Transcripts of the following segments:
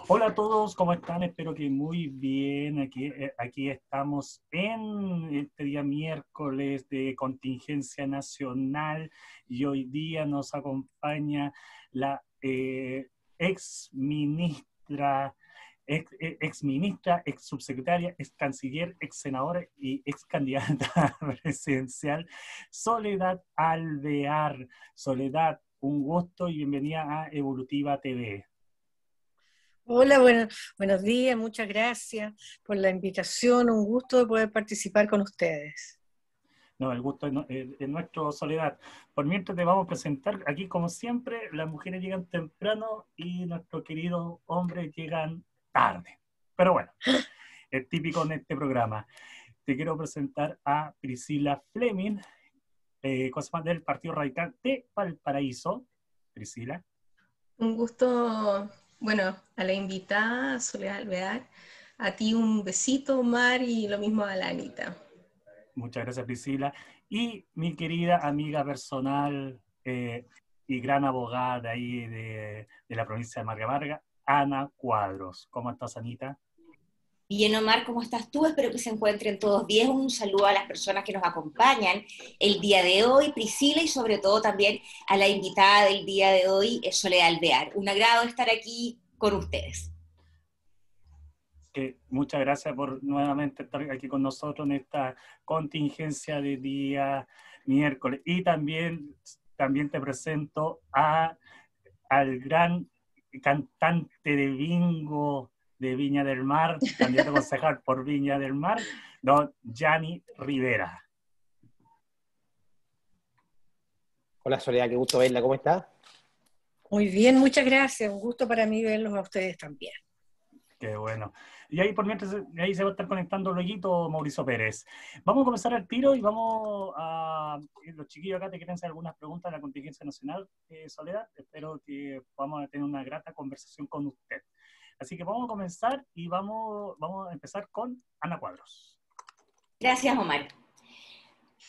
Hola a todos, ¿cómo están? Espero que muy bien. Aquí estamos en este día miércoles de contingencia nacional y hoy día nos acompaña la ex ministra, ex subsecretaria, ex canciller, ex senadora y ex candidata presidencial, Soledad Alvear. Soledad, un gusto y bienvenida a Evolutiva TV. Hola, buenos días, muchas gracias por la invitación, un gusto de poder participar con ustedes. No, el gusto es nuestro, Soledad. Por mientras te vamos a presentar, aquí como siempre, las mujeres llegan temprano y nuestros queridos hombres llegan tarde. Pero bueno, es típico en este programa. Te quiero presentar a Priscila Fleming, cosa más del Partido Radical de Valparaíso. Priscila. Un gusto, bueno, a la invitada Soledad Alvear, a ti un besito, Omar, y lo mismo a la Anita. Muchas gracias, Priscila. Y mi querida amiga personal y gran abogada de ahí de la provincia de Marga Marga, Ana Cuadros. ¿Cómo estás, Anita? Bien, Omar, ¿cómo estás tú? Espero que se encuentren todos bien. Un saludo a las personas que nos acompañan el día de hoy, Priscila, y sobre todo también a la invitada del día de hoy, Soledad Alvear. Un agrado estar aquí con ustedes. Muchas gracias por nuevamente estar aquí con nosotros en esta contingencia de día miércoles. Y también te presento al gran cantante de bingo de Viña del Mar, candidato a concejal por Viña del Mar, don Gianni Rivera. Hola Soledad, qué gusto verla, ¿cómo está? Muy bien, muchas gracias, un gusto para mí verlos a ustedes también. Qué bueno. Y ahí por mientras, ahí se va a estar conectando luego Mauricio Pérez. Vamos a comenzar el tiro y vamos a... Los chiquillos acá te quieren hacer algunas preguntas de la contingencia nacional, Soledad. Espero que vamos a tener una grata conversación con usted. Así que vamos a comenzar y vamos a empezar con Ana Cuadros. Gracias, Omar.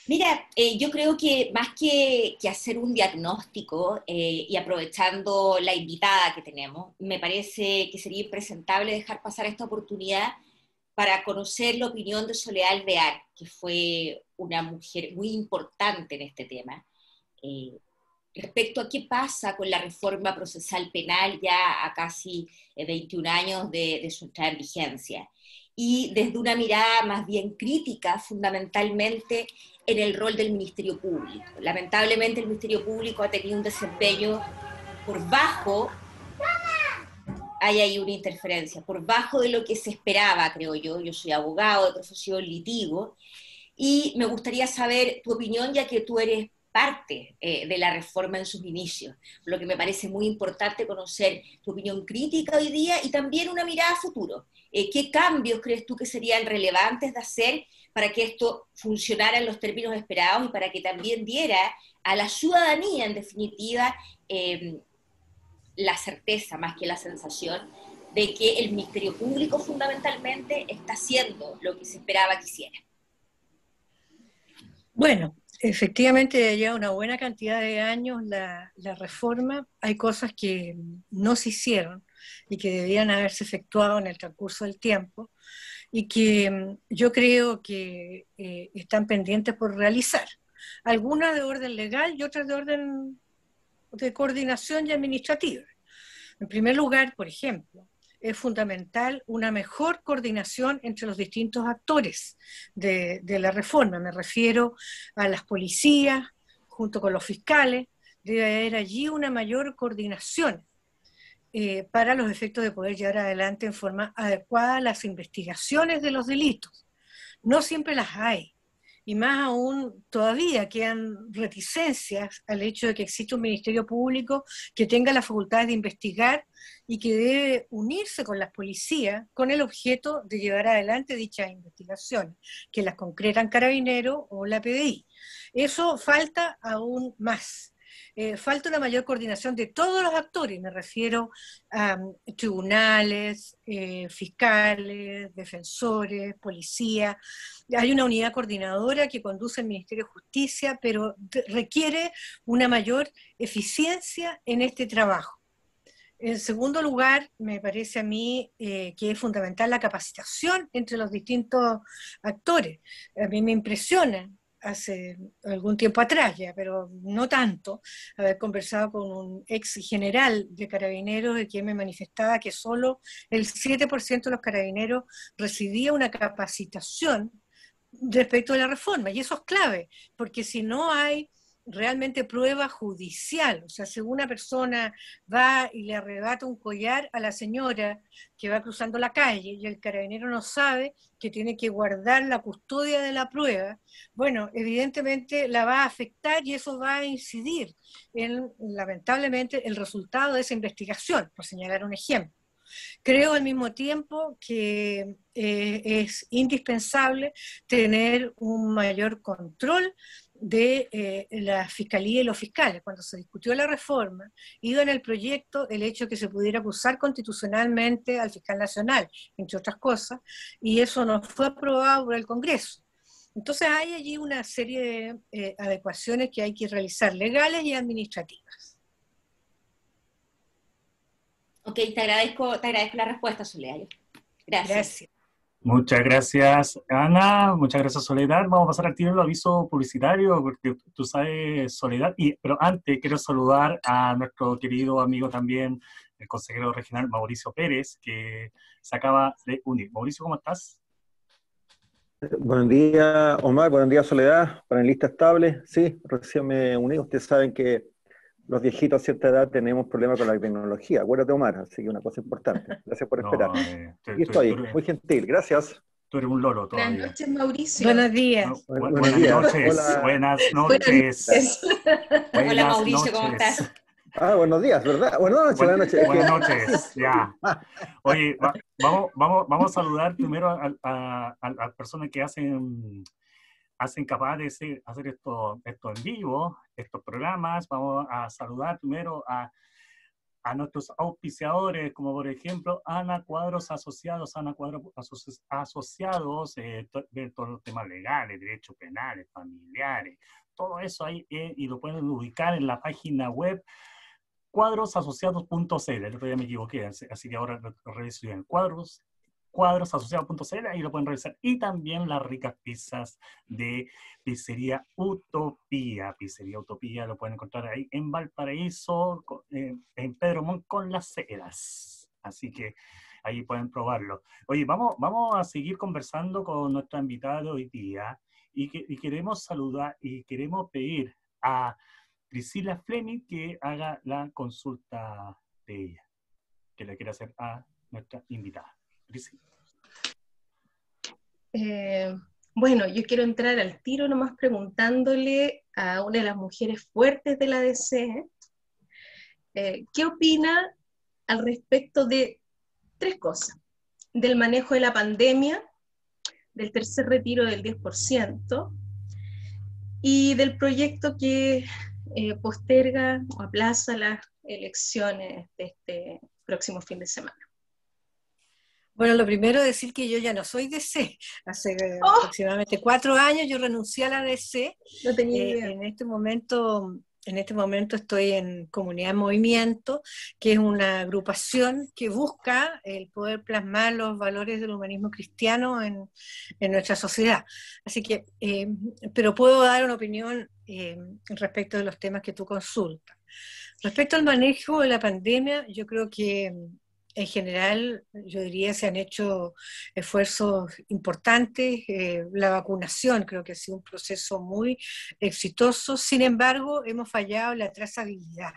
Mira, yo creo que más que hacer un diagnóstico y aprovechando la invitada que tenemos, me parece que sería impresentable dejar pasar esta oportunidad para conocer la opinión de Soledad Alvear, que fue una mujer muy importante en este tema, eh, respecto a qué pasa con la reforma procesal penal ya a casi 21 años de su entrada en vigencia. Y desde una mirada más bien crítica, fundamentalmente en el rol del Ministerio Público. Lamentablemente el Ministerio Público ha tenido un desempeño por bajo, hay ahí una interferencia, por bajo de lo que se esperaba, creo yo soy abogado de profesión, litigo, y me gustaría saber tu opinión, ya que tú eres parte de la reforma en sus inicios, lo que me parece muy importante conocer tu opinión crítica hoy día y también una mirada a futuro. ¿Qué cambios crees tú que serían relevantes de hacer para que esto funcionara en los términos esperados y para que también diera a la ciudadanía, en definitiva, la certeza más que la sensación de que el Ministerio Público fundamentalmente está haciendo lo que se esperaba que hiciera? Bueno, efectivamente ya una buena cantidad de años la reforma, hay cosas que no se hicieron y que debían haberse efectuado en el transcurso del tiempo y que yo creo que están pendientes por realizar. Algunas de orden legal y otras de orden de coordinación y administrativa. En primer lugar, por ejemplo, es fundamental una mejor coordinación entre los distintos actores de la reforma. Me refiero a las policías, junto con los fiscales, debe haber allí una mayor coordinación para los efectos de poder llevar adelante en forma adecuada las investigaciones de los delitos. No siempre las hay. Y más aún todavía quedan reticencias al hecho de que existe un Ministerio Público que tenga la facultad de investigar y que debe unirse con las policías con el objeto de llevar adelante dichas investigaciones, que las concretan Carabineros o la PDI. Eso falta aún más. Falta una mayor coordinación de todos los actores, me refiero a tribunales, fiscales, defensores, policía. Hay una unidad coordinadora que conduce el Ministerio de Justicia, pero requiere una mayor eficiencia en este trabajo. En segundo lugar, me parece a mí que es fundamental la capacitación entre los distintos actores. A mí me impresiona, hace algún tiempo atrás ya, pero no tanto, haber conversado con un ex general de carabineros de quien me manifestaba que solo el 7% de los carabineros recibía una capacitación respecto de la reforma, y eso es clave, porque si no hay realmente prueba judicial, o sea, si una persona va y le arrebata un collar a la señora que va cruzando la calle y el carabinero no sabe que tiene que guardar la custodia de la prueba, bueno, evidentemente la va a afectar y eso va a incidir en, lamentablemente, el resultado de esa investigación, por señalar un ejemplo. Creo al mismo tiempo que es indispensable tener un mayor control de la Fiscalía y los fiscales. Cuando se discutió la reforma, iba en el proyecto el hecho de que se pudiera acusar constitucionalmente al fiscal nacional, entre otras cosas, y eso no fue aprobado por el Congreso. Entonces hay allí una serie de adecuaciones que hay que realizar, legales y administrativas. Ok, te agradezco la respuesta, Soledad. Gracias. Muchas gracias, Ana. Muchas gracias, Soledad. Vamos a pasar al tiro del aviso publicitario, porque tú sabes, Soledad. Pero antes quiero saludar a nuestro querido amigo también, el consejero regional Mauricio Pérez, que se acaba de unir. Mauricio, ¿cómo estás? Buenos días, Omar. Buenos días, Soledad. Panelista estable. Sí, recién me uní. Ustedes saben que los viejitos a cierta edad tenemos problemas con la tecnología. Acuérdate, Omar, así que una cosa importante. Gracias por esperar. Aquí estoy, muy gentil. Gracias. Tú eres un lolo todavía. Buenas noches, Mauricio. Buenos días. Buenas noches. Hola. Buenas noches. Hola, Mauricio, ¿cómo estás? Ah, buenos días, ¿verdad? Buenas noches. Buenas noches, ya. Oye, vamos a saludar primero a las personas que hacen capaz de hacer esto en vivo, estos programas. Vamos a saludar primero a nuestros auspiciadores, como por ejemplo Ana Cuadros Asociados, Asociados, de todos los temas legales, derechos penales, familiares, todo eso ahí, y lo pueden ubicar en la página web cuadrosasociados.cl. El otro día me equivoqué, así que ahora lo reviso bien. Cuadrosasociados.cl, ahí lo pueden revisar. Y también las ricas pizzas de Pizzería Utopía. Pizzería Utopía lo pueden encontrar ahí en Valparaíso, en Pedro Montt con Las Heras. Así que ahí pueden probarlo. Oye, vamos a seguir conversando con nuestra invitada de hoy día y queremos saludar y queremos pedir a Priscila Fleming que haga la consulta de ella, que le quiere hacer a nuestra invitada. Priscila. Bueno, yo quiero entrar al tiro nomás preguntándole a una de las mujeres fuertes de la DC, ¿qué opina al respecto de tres cosas? Del manejo de la pandemia, del tercer retiro del 10% y del proyecto que posterga o aplaza las elecciones de este próximo fin de semana. Bueno, lo primero es decir que yo ya no soy DC. Hace aproximadamente 4 años yo renuncié a la DC. No tenía idea. En este momento estoy en Comunidad en Movimiento, que es una agrupación que busca el poder plasmar los valores del humanismo cristiano en nuestra sociedad. Así que, pero puedo dar una opinión respecto de los temas que tú consultas. Respecto al manejo de la pandemia, yo creo que en general, yo diría, se han hecho esfuerzos importantes. La vacunación creo que ha sido un proceso muy exitoso. Sin embargo, hemos fallado en la trazabilidad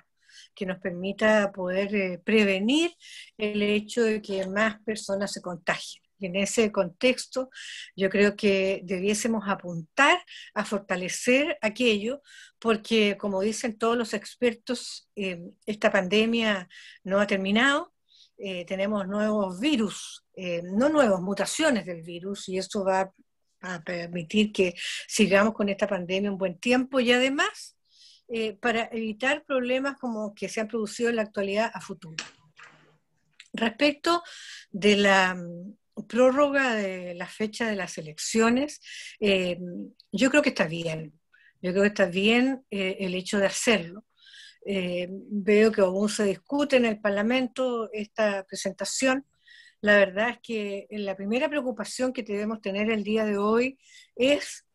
que nos permita poder prevenir el hecho de que más personas se contagien. Y en ese contexto, yo creo que debiésemos apuntar a fortalecer aquello, porque como dicen todos los expertos, esta pandemia no ha terminado. Tenemos nuevos virus, no nuevas mutaciones del virus, y eso va a permitir que sigamos con esta pandemia un buen tiempo, y además para evitar problemas como que se han producido en la actualidad a futuro. Respecto de la prórroga de la fecha de las elecciones, yo creo que está bien. Yo creo que está bien el hecho de hacerlo. veo que aún se discute en el Parlamento esta presentación. La verdad es que la primera preocupación que debemos tener el día de hoy es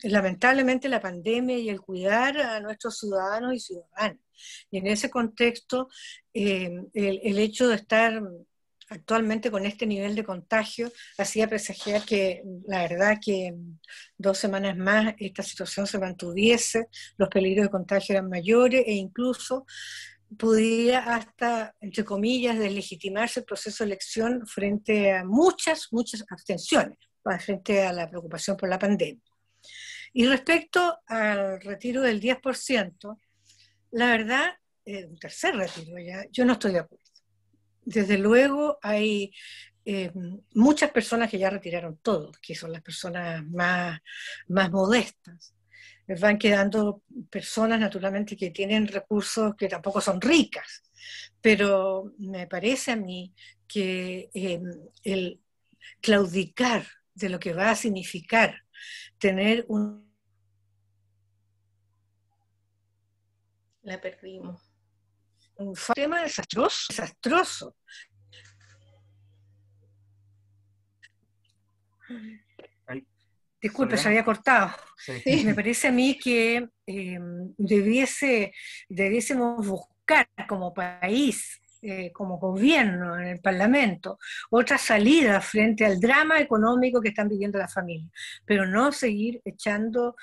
lamentablemente la pandemia y el cuidar a nuestros ciudadanos y ciudadanas. Y en ese contexto, el hecho de estar actualmente con este nivel de contagio hacía presagiar que la verdad que en 2 semanas más esta situación se mantuviese, los peligros de contagio eran mayores e incluso pudiera hasta, entre comillas, deslegitimarse el proceso de elección frente a muchas abstenciones, frente a la preocupación por la pandemia. Y respecto al retiro del 10%, la verdad, un tercer retiro ya, yo no estoy de acuerdo. Desde luego hay muchas personas que ya retiraron todo, que son las personas más modestas. Van quedando personas naturalmente que tienen recursos que tampoco son ricas, pero me parece a mí que el claudicar de lo que va a significar tener un... La perdimos. Un tema desastroso. Disculpe, se había cortado. Sí. Me parece a mí que debiésemos buscar como país, como gobierno en el Parlamento, otra salida frente al drama económico que están viviendo las familias, pero no seguir echando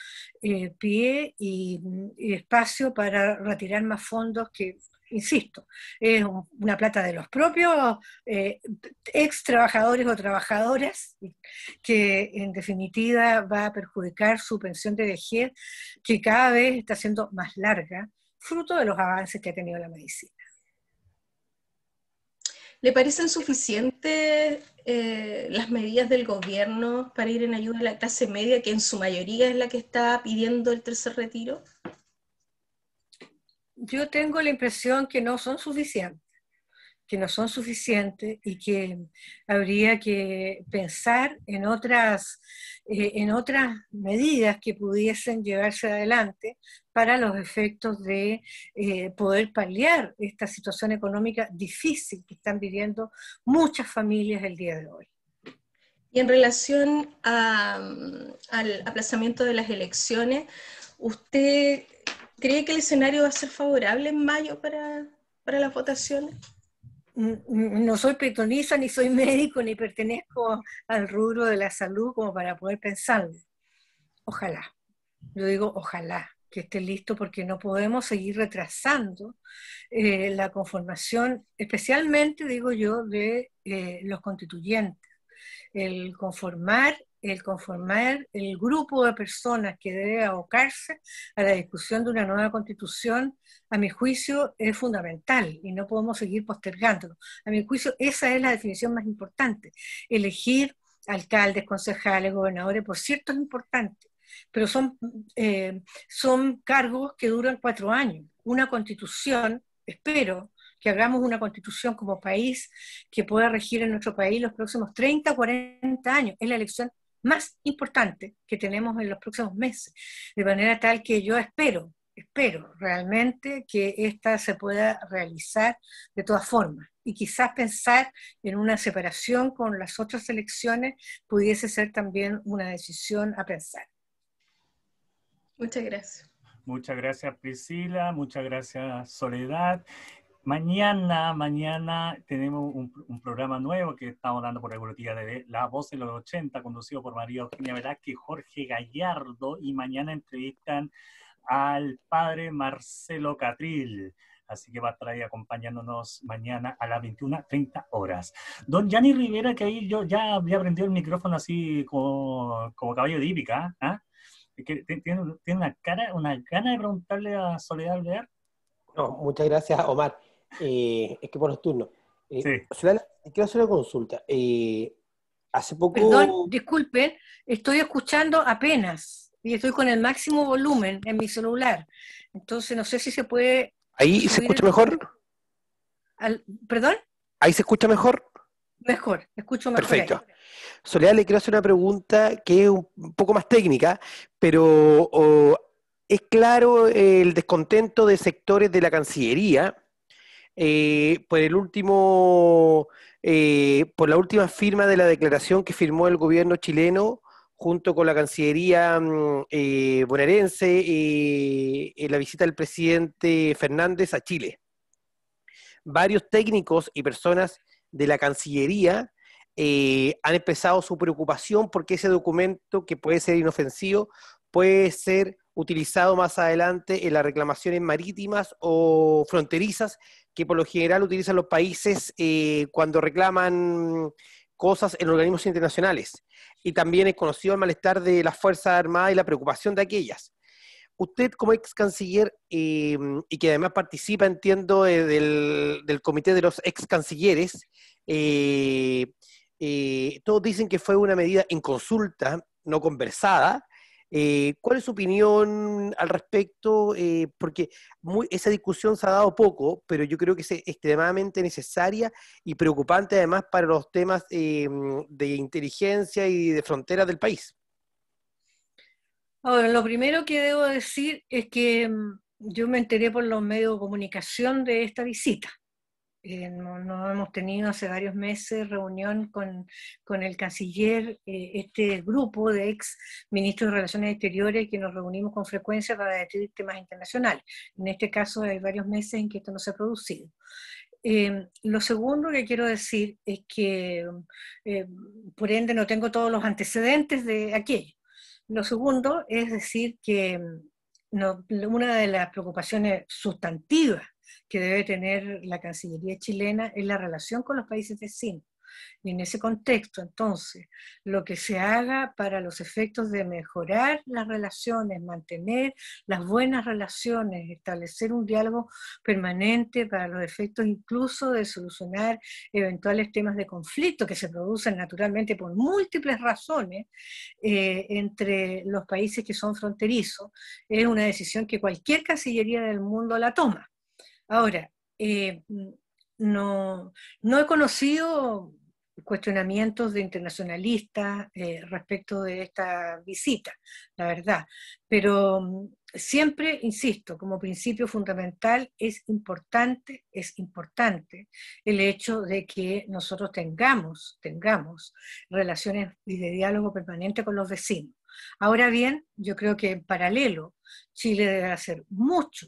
pie y espacio para retirar más fondos que, insisto, es una plata de los propios ex trabajadores o trabajadoras que en definitiva va a perjudicar su pensión de vejez, que cada vez está siendo más larga, fruto de los avances que ha tenido la medicina. ¿Le parecen suficientes las medidas del gobierno para ir en ayuda a la clase media, que en su mayoría es la que está pidiendo el tercer retiro? Yo tengo la impresión que no son suficientes y que habría que pensar en otras medidas que pudiesen llevarse adelante para los efectos de poder paliar esta situación económica difícil que están viviendo muchas familias el día de hoy. Y en relación al aplazamiento de las elecciones, ¿usted cree que el escenario va a ser favorable en mayo para las votaciones? No soy pitoniza, ni soy médico, ni pertenezco al rubro de la salud como para poder pensarlo. Ojalá, yo digo ojalá que esté listo, porque no podemos seguir retrasando la conformación, especialmente, digo yo, de los constituyentes. El conformar el grupo de personas que debe abocarse a la discusión de una nueva constitución, a mi juicio, es fundamental y no podemos seguir postergándolo. A mi juicio, esa es la definición más importante. Elegir alcaldes, concejales, gobernadores, por cierto, es importante, pero son cargos que duran 4 años. Una constitución, espero que hagamos una constitución como país que pueda regir en nuestro país los próximos 30, 40 años. Es la elección más importante que tenemos en los próximos meses, de manera tal que yo espero realmente que esta se pueda realizar de todas formas, y quizás pensar en una separación con las otras elecciones pudiese ser también una decisión a pensar. Muchas gracias. Muchas gracias, Priscila, muchas gracias, Soledad. Mañana tenemos un programa nuevo que estamos dando por Evolutiva de La Voz de los 80, conducido por María Eugenia Velázquez y Jorge Gallardo, y mañana entrevistan al padre Marcelo Catril, así que va a estar ahí acompañándonos mañana a las 21:30 horas. Don Gianni Rivera, que ahí yo ya había prendido el micrófono así como caballo de hípica, ¿ah? ¿Tiene una gana de preguntarle a Soledad Alvear? No, muchas gracias, Omar. Es que por los turnos. Sí. Quiero hacer una consulta. Hace poco... Perdón, disculpen, estoy escuchando apenas y estoy con el máximo volumen en mi celular. Entonces no sé si se puede... ¿Ahí se escucha mejor? ¿Perdón? ¿Ahí se escucha mejor? Mejor, escucho mejor. Perfecto. Ahí. Soledad, le quiero hacer una pregunta que es un poco más técnica, pero es claro el descontento de sectores de la Cancillería por por la última firma de la declaración que firmó el gobierno chileno junto con la Cancillería bonaerense en la visita del presidente Fernández a Chile. Varios técnicos y personas de la Cancillería han expresado su preocupación porque ese documento, que puede ser inofensivo, puede ser utilizado más adelante en las reclamaciones marítimas o fronterizas que por lo general utilizan los países cuando reclaman cosas en organismos internacionales. Y también es conocido el malestar de las Fuerzas Armadas y la preocupación de aquellas. Usted, como ex canciller, y que además participa, entiendo, del comité de los ex cancilleres, todos dicen que fue una medida en consulta, no conversada. ¿Cuál es su opinión al respecto? Porque esa discusión se ha dado poco, pero yo creo que es extremadamente necesaria y preocupante además para los temas de inteligencia y de fronteras del país. Ahora, lo primero que debo decir es que yo me enteré por los medios de comunicación de esta visita. No hemos tenido hace varios meses reunión con el canciller, este grupo de ex ministros de Relaciones Exteriores que nos reunimos con frecuencia para debatir temas internacionales. En este caso hay varios meses en que esto no se ha producido. Lo segundo que quiero decir es que, por ende, no tengo todos los antecedentes de aquello. Lo segundo es decir que una de las preocupaciones sustantivas que debe tener la Cancillería chilena es la relación con los países vecinos. Y en ese contexto, entonces, lo que se haga para los efectos de mejorar las relaciones, mantener las buenas relaciones, establecer un diálogo permanente para los efectos incluso de solucionar eventuales temas de conflicto que se producen naturalmente por múltiples razones entre los países que son fronterizos, es una decisión que cualquier cancillería del mundo la toma. Ahora, no he conocido cuestionamientos de internacionalistas respecto de esta visita, la verdad, pero siempre, insisto, como principio fundamental es importante el hecho de que nosotros tengamos relaciones de diálogo permanente con los vecinos. Ahora bien, yo creo que en paralelo Chile debe hacer mucho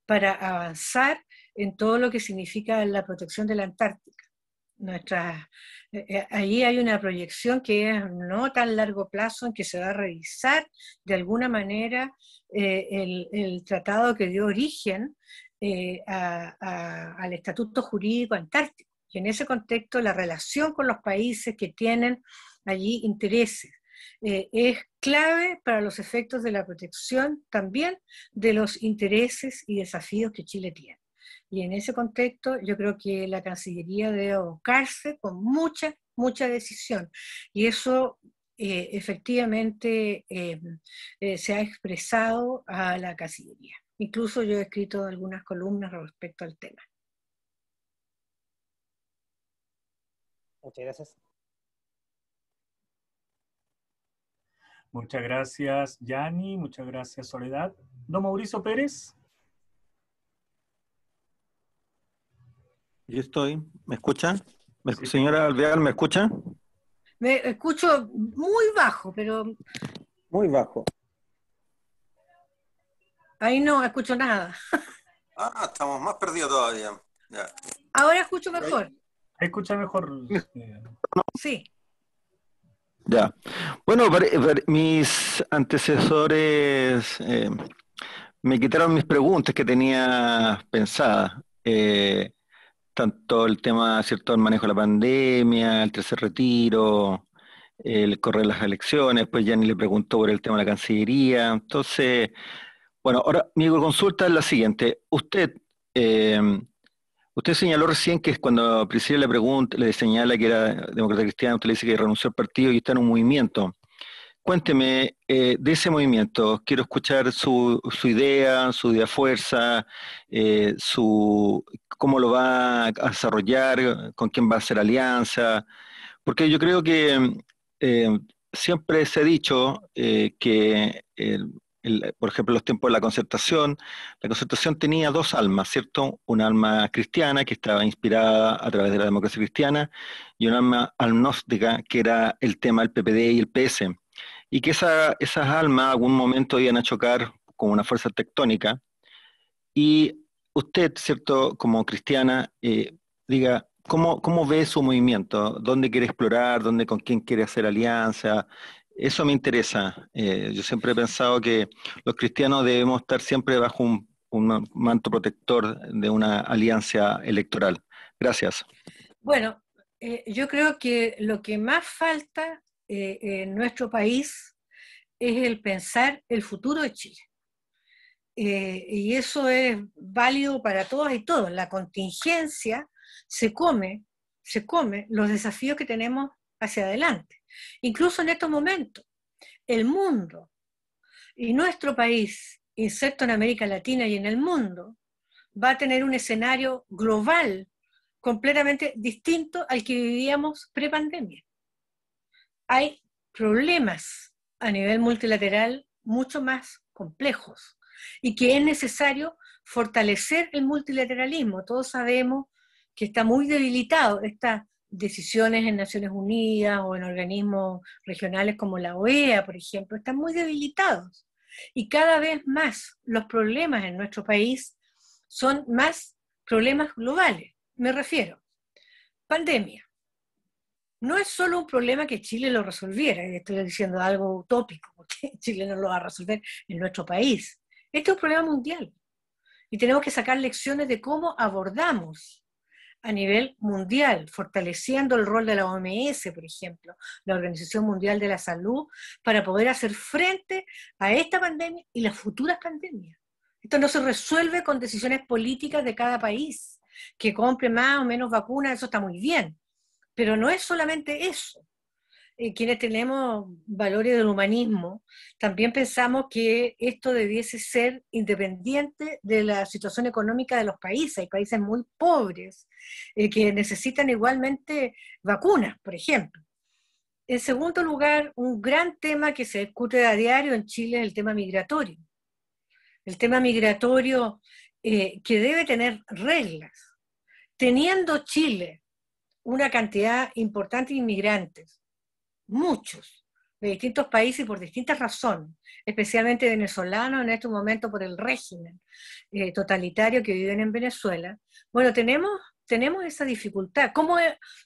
para avanzar en todo lo que significa la protección de la Antártica. Ahí hay una proyección que es no tan largo plazo en que se va a revisar de alguna manera el tratado que dio origen al Estatuto Jurídico Antártico. Y en ese contexto la relación con los países que tienen allí intereses es clave para los efectos de la protección también de los intereses y desafíos que Chile tiene. Y en ese contexto yo creo que la Cancillería debe abocarse con mucha decisión. Y eso efectivamente se ha expresado a la Cancillería. Incluso yo he escrito algunas columnas respecto al tema. Muchas gracias. Muchas gracias, Yanni. Muchas gracias, Soledad. Don Mauricio Pérez. Yo estoy. ¿Me escucha? Sí. Señora Alvear, ¿me escucha? Me escucho muy bajo, pero... Muy bajo. Ahí no escucho nada. Estamos más perdidos todavía. Ya. Ahora escucho mejor. ¿Escucha mejor? Sí. Ya. Bueno, mis antecesores me quitaron mis preguntas que tenía pensadas. Tanto el tema, ¿cierto?, el manejo de la pandemia, el tercer retiro, el correr las elecciones, pues ya ni le preguntó por el tema de la Cancillería. Entonces, bueno, ahora mi consulta es la siguiente. Usted señaló recién que cuando Priscila le señala que era demócrata cristiana, usted le dice que renunció al partido y está en un movimiento. Cuénteme de ese movimiento. Quiero escuchar su idea, su idea fuerza, cómo lo va a desarrollar, con quién va a hacer alianza. Porque yo creo que siempre se ha dicho que por ejemplo, los tiempos de la Concertación tenía dos almas, ¿cierto? Un alma cristiana que estaba inspirada a través de la democracia cristiana y un alma agnóstica que era el tema del PPD y el PS. Y que esas almas en algún momento iban a chocar con una fuerza tectónica. Y usted, ¿cierto? Como cristiana, diga, ¿cómo ve su movimiento? ¿Dónde quiere explorar? ¿Con quién quiere hacer alianza? Eso me interesa. Yo siempre he pensado que los cristianos debemos estar siempre bajo un manto protector de una alianza electoral. Gracias. Bueno, yo creo que lo que más falta en nuestro país es el pensar el futuro de Chile. Y eso es válido para todas y todos. La contingencia se come los desafíos que tenemos hacia adelante. Incluso en estos momentos, el mundo y nuestro país, inserto en América Latina y en el mundo, va a tener un escenario global completamente distinto al que vivíamos pre-pandemia. Hay problemas a nivel multilateral mucho más complejos y que es necesario fortalecer el multilateralismo. Todos sabemos que está muy debilitado estas decisiones en Naciones Unidas o en organismos regionales como la OEA, por ejemplo, están muy debilitados. Y cada vez más los problemas en nuestro país son más problemas globales. Me refiero, pandemia. No es solo un problema que Chile lo resolviera, estoy diciendo algo utópico, porque Chile no lo va a resolver en nuestro país. Este es un problema mundial y tenemos que sacar lecciones de cómo abordamos a nivel mundial, fortaleciendo el rol de la OMS, por ejemplo, la Organización Mundial de la Salud, para poder hacer frente a esta pandemia y las futuras pandemias. Esto no se resuelve con decisiones políticas de cada país, que compre más o menos vacunas, eso está muy bien, pero no es solamente eso. Quienes tenemos valores del humanismo, también pensamos que esto debiese ser independiente de la situación económica de los países. Hay países muy pobres que necesitan igualmente vacunas, por ejemplo. En segundo lugar, un gran tema que se discute a diario en Chile es el tema migratorio. El tema migratorio que debe tener reglas. Teniendo Chile una cantidad importante de inmigrantes, muchos, de distintos países y por distintas razones, especialmente venezolanos en este momento por el régimen totalitario que viven en Venezuela. Bueno, tenemos esa dificultad. ¿Cómo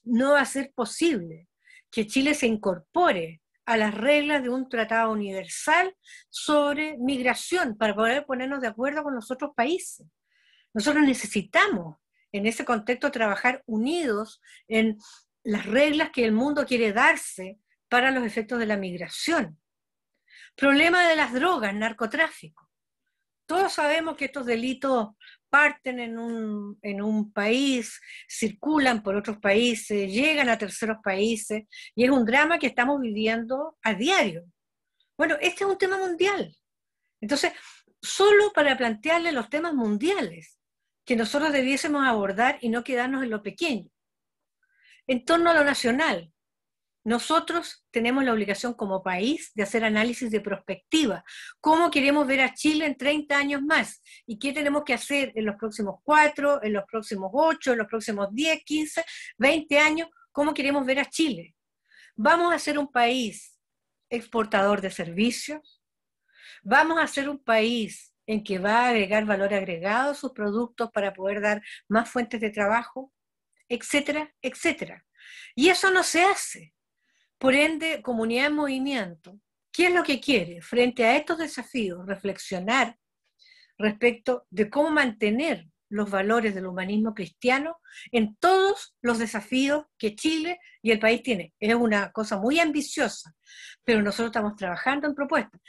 no va a ser posible que Chile se incorpore a las reglas de un tratado universal sobre migración para poder ponernos de acuerdo con los otros países? Nosotros necesitamos en ese contexto trabajar unidos en las reglas que el mundo quiere darse para los efectos de la migración. Problema de las drogas, narcotráfico. Todos sabemos que estos delitos parten en un país, circulan por otros países, llegan a terceros países, y es un drama que estamos viviendo a diario. Bueno, este es un tema mundial. Entonces, solo para plantearle los temas mundiales que nosotros debiésemos abordar y no quedarnos en lo pequeño. En torno a lo nacional, nosotros tenemos la obligación como país de hacer análisis de prospectiva. ¿Cómo queremos ver a Chile en 30 años más? ¿Y qué tenemos que hacer en los próximos 4, en los próximos 8, en los próximos 10, 15, 20 años? ¿Cómo queremos ver a Chile? ¿Vamos a ser un país exportador de servicios? ¿Vamos a ser un país en que va a agregar valor agregado a sus productos para poder dar más fuentes de trabajo? Etcétera, etcétera. Y eso no se hace. Por ende, Comunidad en Movimiento, ¿qué es lo que quiere? Frente a estos desafíos, reflexionar respecto de cómo mantener los valores del humanismo cristiano en todos los desafíos que Chile y el país tienen. Es una cosa muy ambiciosa, pero nosotros estamos trabajando en propuestas.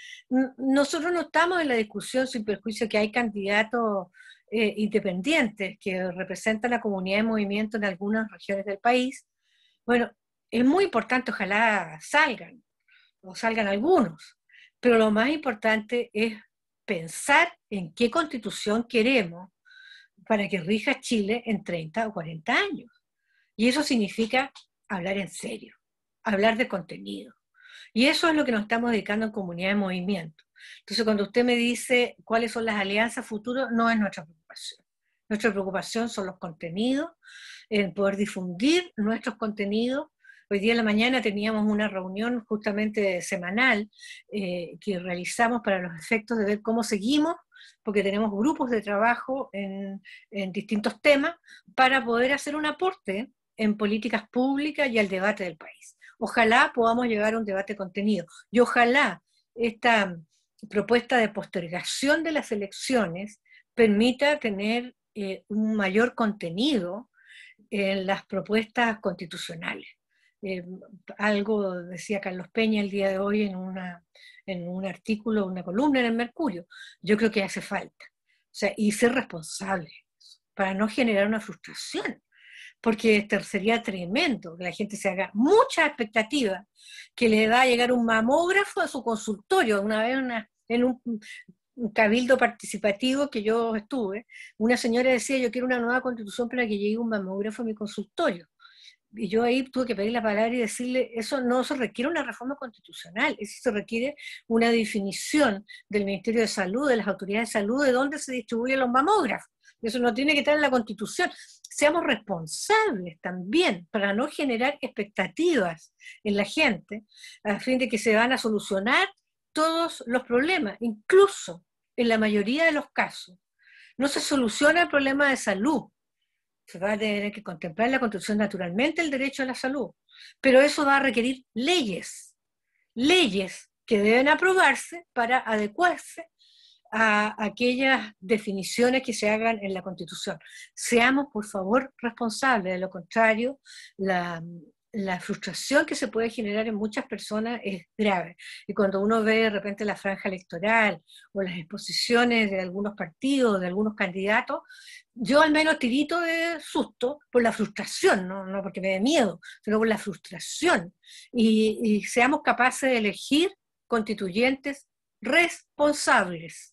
Nosotros no estamos en la discusión sin perjuicio que hay candidatos independientes que representan a Comunidad en Movimiento en algunas regiones del país. Bueno, es muy importante, ojalá salgan, o salgan algunos, pero lo más importante es pensar en qué constitución queremos para que rija Chile en 30 o 40 años. Y eso significa hablar en serio, hablar de contenido. Y eso es lo que nos estamos dedicando en Comunidad de Movimiento. Entonces, cuando usted me dice cuáles son las alianzas futuras, no es nuestra preocupación. Nuestra preocupación son los contenidos, el poder difundir nuestros contenidos. Hoy día en la mañana teníamos una reunión justamente semanal que realizamos para los efectos de ver cómo seguimos, porque tenemos grupos de trabajo en distintos temas para poder hacer un aporte en políticas públicas y al debate del país. Ojalá podamos llegar a un debate de contenido y ojalá esta propuesta de postergación de las elecciones permita tener un mayor contenido en las propuestas constitucionales. Algo decía Carlos Peña el día de hoy en un artículo, una columna en el Mercurio. Yo creo que hace falta. O sea, y ser responsable para no generar una frustración, porque sería tremendo que la gente se haga mucha expectativa que le va a llegar un mamógrafo a su consultorio. Una vez en un cabildo participativo que yo estuve, una señora decía, yo quiero una nueva constitución para que llegue un mamógrafo a mi consultorio. Y yo ahí tuve que pedir la palabra y decirle, eso no se requiere una reforma constitucional, eso se requiere una definición del Ministerio de Salud, de las autoridades de salud, de dónde se distribuyen los mamógrafos. Eso no tiene que estar en la Constitución. Seamos responsables también para no generar expectativas en la gente, a fin de que se van a solucionar todos los problemas, incluso en la mayoría de los casos. No se soluciona el problema de salud. Se va a tener que contemplar en la Constitución naturalmente el derecho a la salud, pero eso va a requerir leyes que deben aprobarse para adecuarse a aquellas definiciones que se hagan en la Constitución. Seamos, por favor, responsables, de lo contrario, la frustración que se puede generar en muchas personas es grave. Y cuando uno ve de repente la franja electoral o las exposiciones de algunos partidos, de algunos candidatos, yo al menos tirito de susto por la frustración, no porque me dé miedo, sino por la frustración. Y seamos capaces de elegir constituyentes responsables.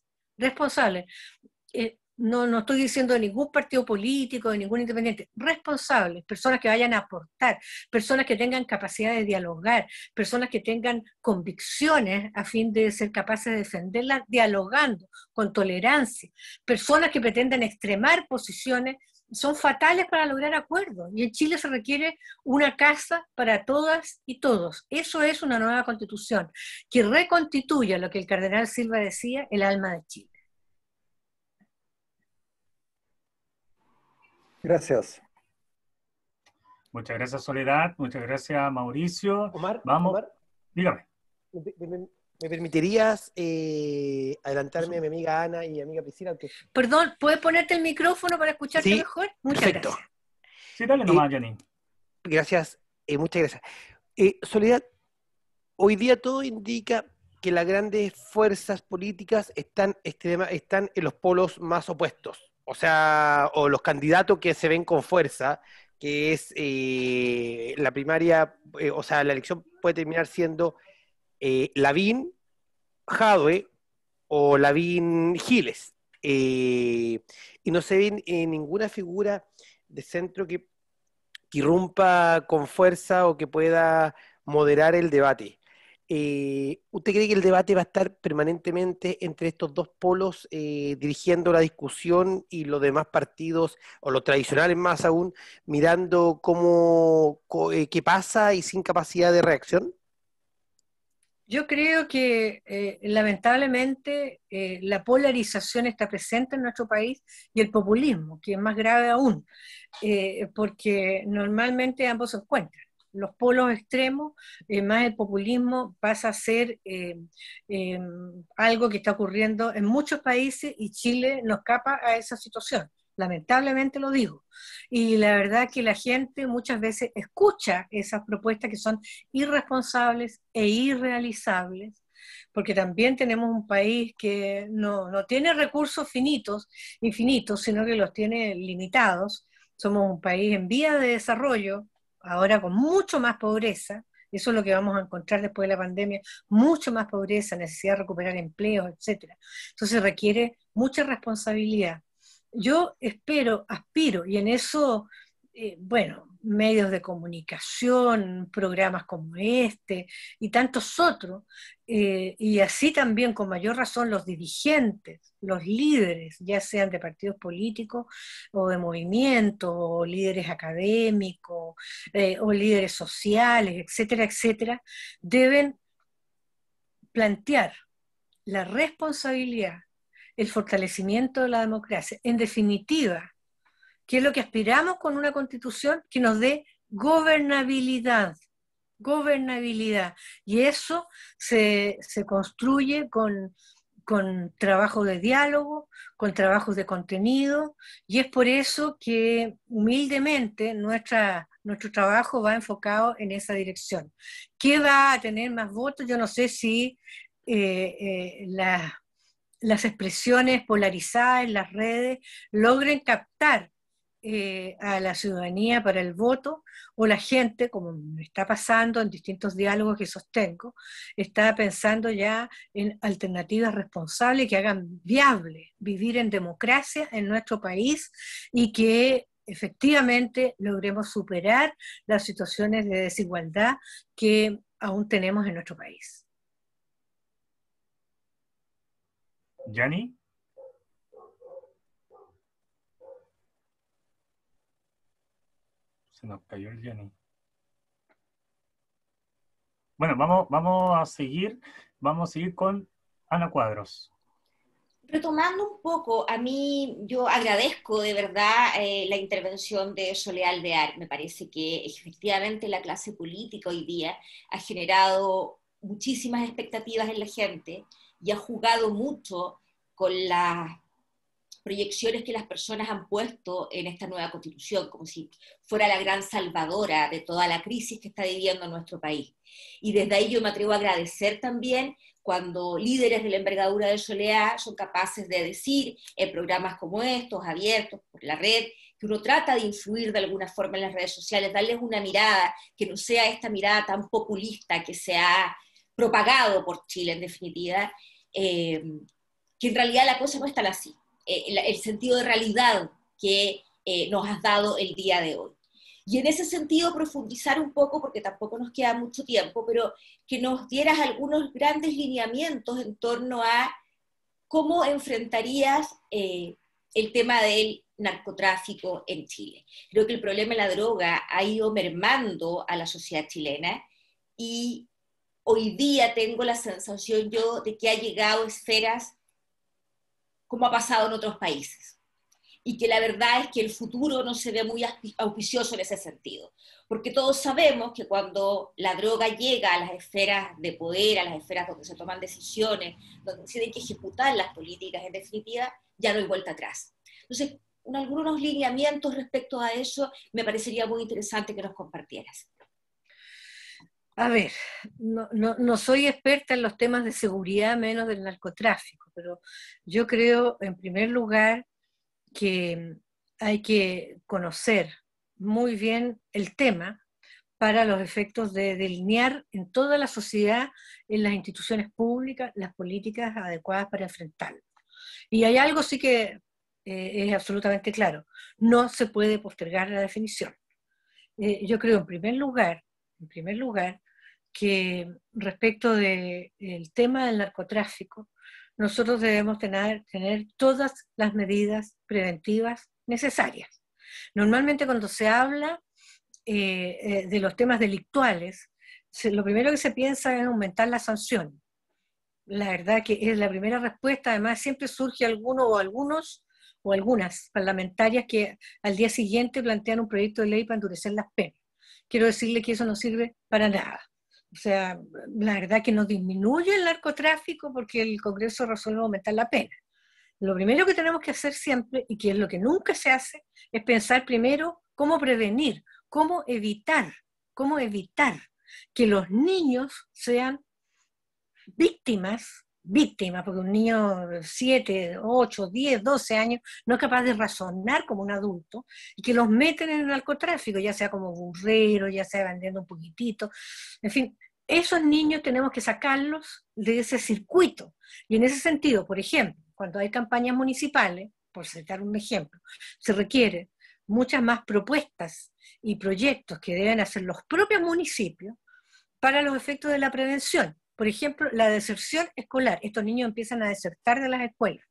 No estoy diciendo de ningún partido político, de ningún independiente, responsables, personas que vayan a aportar, personas que tengan capacidad de dialogar, personas que tengan convicciones a fin de ser capaces de defenderlas dialogando, con tolerancia, personas que pretendan extremar posiciones, son fatales para lograr acuerdos. Y en Chile se requiere una casa para todas y todos. Eso es una nueva constitución, que reconstituya lo que el cardenal Silva decía, el alma de Chile. Gracias. Muchas gracias, Soledad. Muchas gracias, Mauricio. Omar, Dígame. ¿Me permitirías adelantarme a mi amiga Ana y mi amiga Priscila? Perdón, ¿puedes ponerte el micrófono para escucharte sí, mejor? Muchas perfecto. gracias. Sí, dale nomás, Janine. Gracias, muchas gracias. Soledad, hoy día todo indica que las grandes fuerzas políticas están en los polos más opuestos. O sea, o los candidatos que se ven con fuerza, que es la primaria, o sea, la elección puede terminar siendo Lavín, Jadwe o Lavín-Giles. Y no se ve ninguna figura de centro que irrumpa con fuerza o que pueda moderar el debate. ¿Usted cree que el debate va a estar permanentemente entre estos dos polos dirigiendo la discusión y los demás partidos, o los tradicionales más aún, mirando qué pasa y sin capacidad de reacción? Yo creo que lamentablemente la polarización está presente en nuestro país y el populismo, que es más grave aún, porque normalmente ambos se encuentran. Los polos extremos, más el populismo, pasa a ser algo que está ocurriendo en muchos países y Chile no escapa a esa situación. Lamentablemente lo digo. Y la verdad que la gente muchas veces escucha esas propuestas que son irresponsables e irrealizables, porque también tenemos un país que no tiene recursos infinitos, sino que los tiene limitados. Somos un país en vía de desarrollo, ahora con mucho más pobreza. Eso es lo que vamos a encontrar después de la pandemia, mucho más pobreza, necesidad de recuperar empleos, etc. Entonces requiere mucha responsabilidad. Yo aspiro, y en eso, bueno, medios de comunicación, programas como este y tantos otros, y así también con mayor razón los dirigentes, los líderes, ya sean de partidos políticos o de movimientos, o líderes académicos, o líderes sociales, etcétera, etcétera, deben plantear la responsabilidad, el fortalecimiento de la democracia. En definitiva, ¿qué es lo que aspiramos con una constitución? Que nos dé gobernabilidad, gobernabilidad. Y eso se construye con trabajo de diálogo, con trabajos de contenido, y es por eso que humildemente nuestro trabajo va enfocado en esa dirección. ¿Qué va a tener más votos? Yo no sé si las expresiones polarizadas en las redes logren captar a la ciudadanía para el voto, o la gente, como me está pasando en distintos diálogos que sostengo, está pensando ya en alternativas responsables que hagan viable vivir en democracia en nuestro país y que efectivamente logremos superar las situaciones de desigualdad que aún tenemos en nuestro país. ¿Yani? Se nos cayó el Yani. Bueno, vamos a seguir con Ana Cuadros. Retomando un poco, a mí yo agradezco de verdad la intervención de Soledad Alvear. Me parece que efectivamente la clase política hoy día ha generado muchísimas expectativas en la gente y ha jugado mucho con las proyecciones que las personas han puesto en esta nueva constitución, como si fuera la gran salvadora de toda la crisis que está viviendo nuestro país. Y desde ahí yo me atrevo a agradecer también cuando líderes de la envergadura de Soledad son capaces de decir en programas como estos, abiertos por la red, que uno trata de influir de alguna forma en las redes sociales, darles una mirada que no sea esta mirada tan populista que se ha propagado por Chile en definitiva, que en realidad la cosa no es tan así. El sentido de realidad que nos has dado el día de hoy. Y en ese sentido profundizar un poco, porque tampoco nos queda mucho tiempo, pero que nos dieras algunos grandes lineamientos en torno a cómo enfrentarías el tema del narcotráfico en Chile. Creo que el problema de la droga ha ido mermando a la sociedad chilena y hoy día tengo la sensación yo de que ha llegado a esferas como ha pasado en otros países. Y que la verdad es que el futuro no se ve muy auspicioso en ese sentido. Porque todos sabemos que cuando la droga llega a las esferas de poder, a las esferas donde se toman decisiones, donde se tienen que ejecutar las políticas, en definitiva, ya no hay vuelta atrás. Entonces, algunos lineamientos respecto a eso me parecería muy interesante que nos compartieras. A ver, no soy experta en los temas de seguridad, menos del narcotráfico, pero yo creo, en primer lugar, que hay que conocer muy bien el tema para los efectos de delinear en toda la sociedad, en las instituciones públicas, las políticas adecuadas para enfrentarlo. Y hay algo sí que es absolutamente claro: no se puede postergar la definición. Yo creo, en primer lugar, que respecto del tema del narcotráfico, nosotros debemos tener todas las medidas preventivas necesarias. Normalmente cuando se habla de los temas delictuales, lo primero que se piensa es aumentar la sanción. La verdad que es la primera respuesta. Además siempre surge alguno o algunos o algunas parlamentarias que al día siguiente plantean un proyecto de ley para endurecer las penas. Quiero decirle que eso no sirve para nada. O sea, la verdad que no disminuye el narcotráfico porque el Congreso resuelve aumentar la pena. Lo primero que tenemos que hacer siempre, y que es lo que nunca se hace, es pensar primero cómo prevenir, cómo evitar que los niños sean víctimas, porque un niño de 7, 8, 10, 12 años no es capaz de razonar como un adulto, y que los meten en el narcotráfico, ya sea como burrero, ya sea vendiendo un poquitito, en fin. Esos niños tenemos que sacarlos de ese circuito. Y en ese sentido, por ejemplo, cuando hay campañas municipales, por citar un ejemplo, se requiere muchas más propuestas y proyectos que deben hacer los propios municipios para los efectos de la prevención. Por ejemplo, la deserción escolar. Estos niños empiezan a desertar de las escuelas.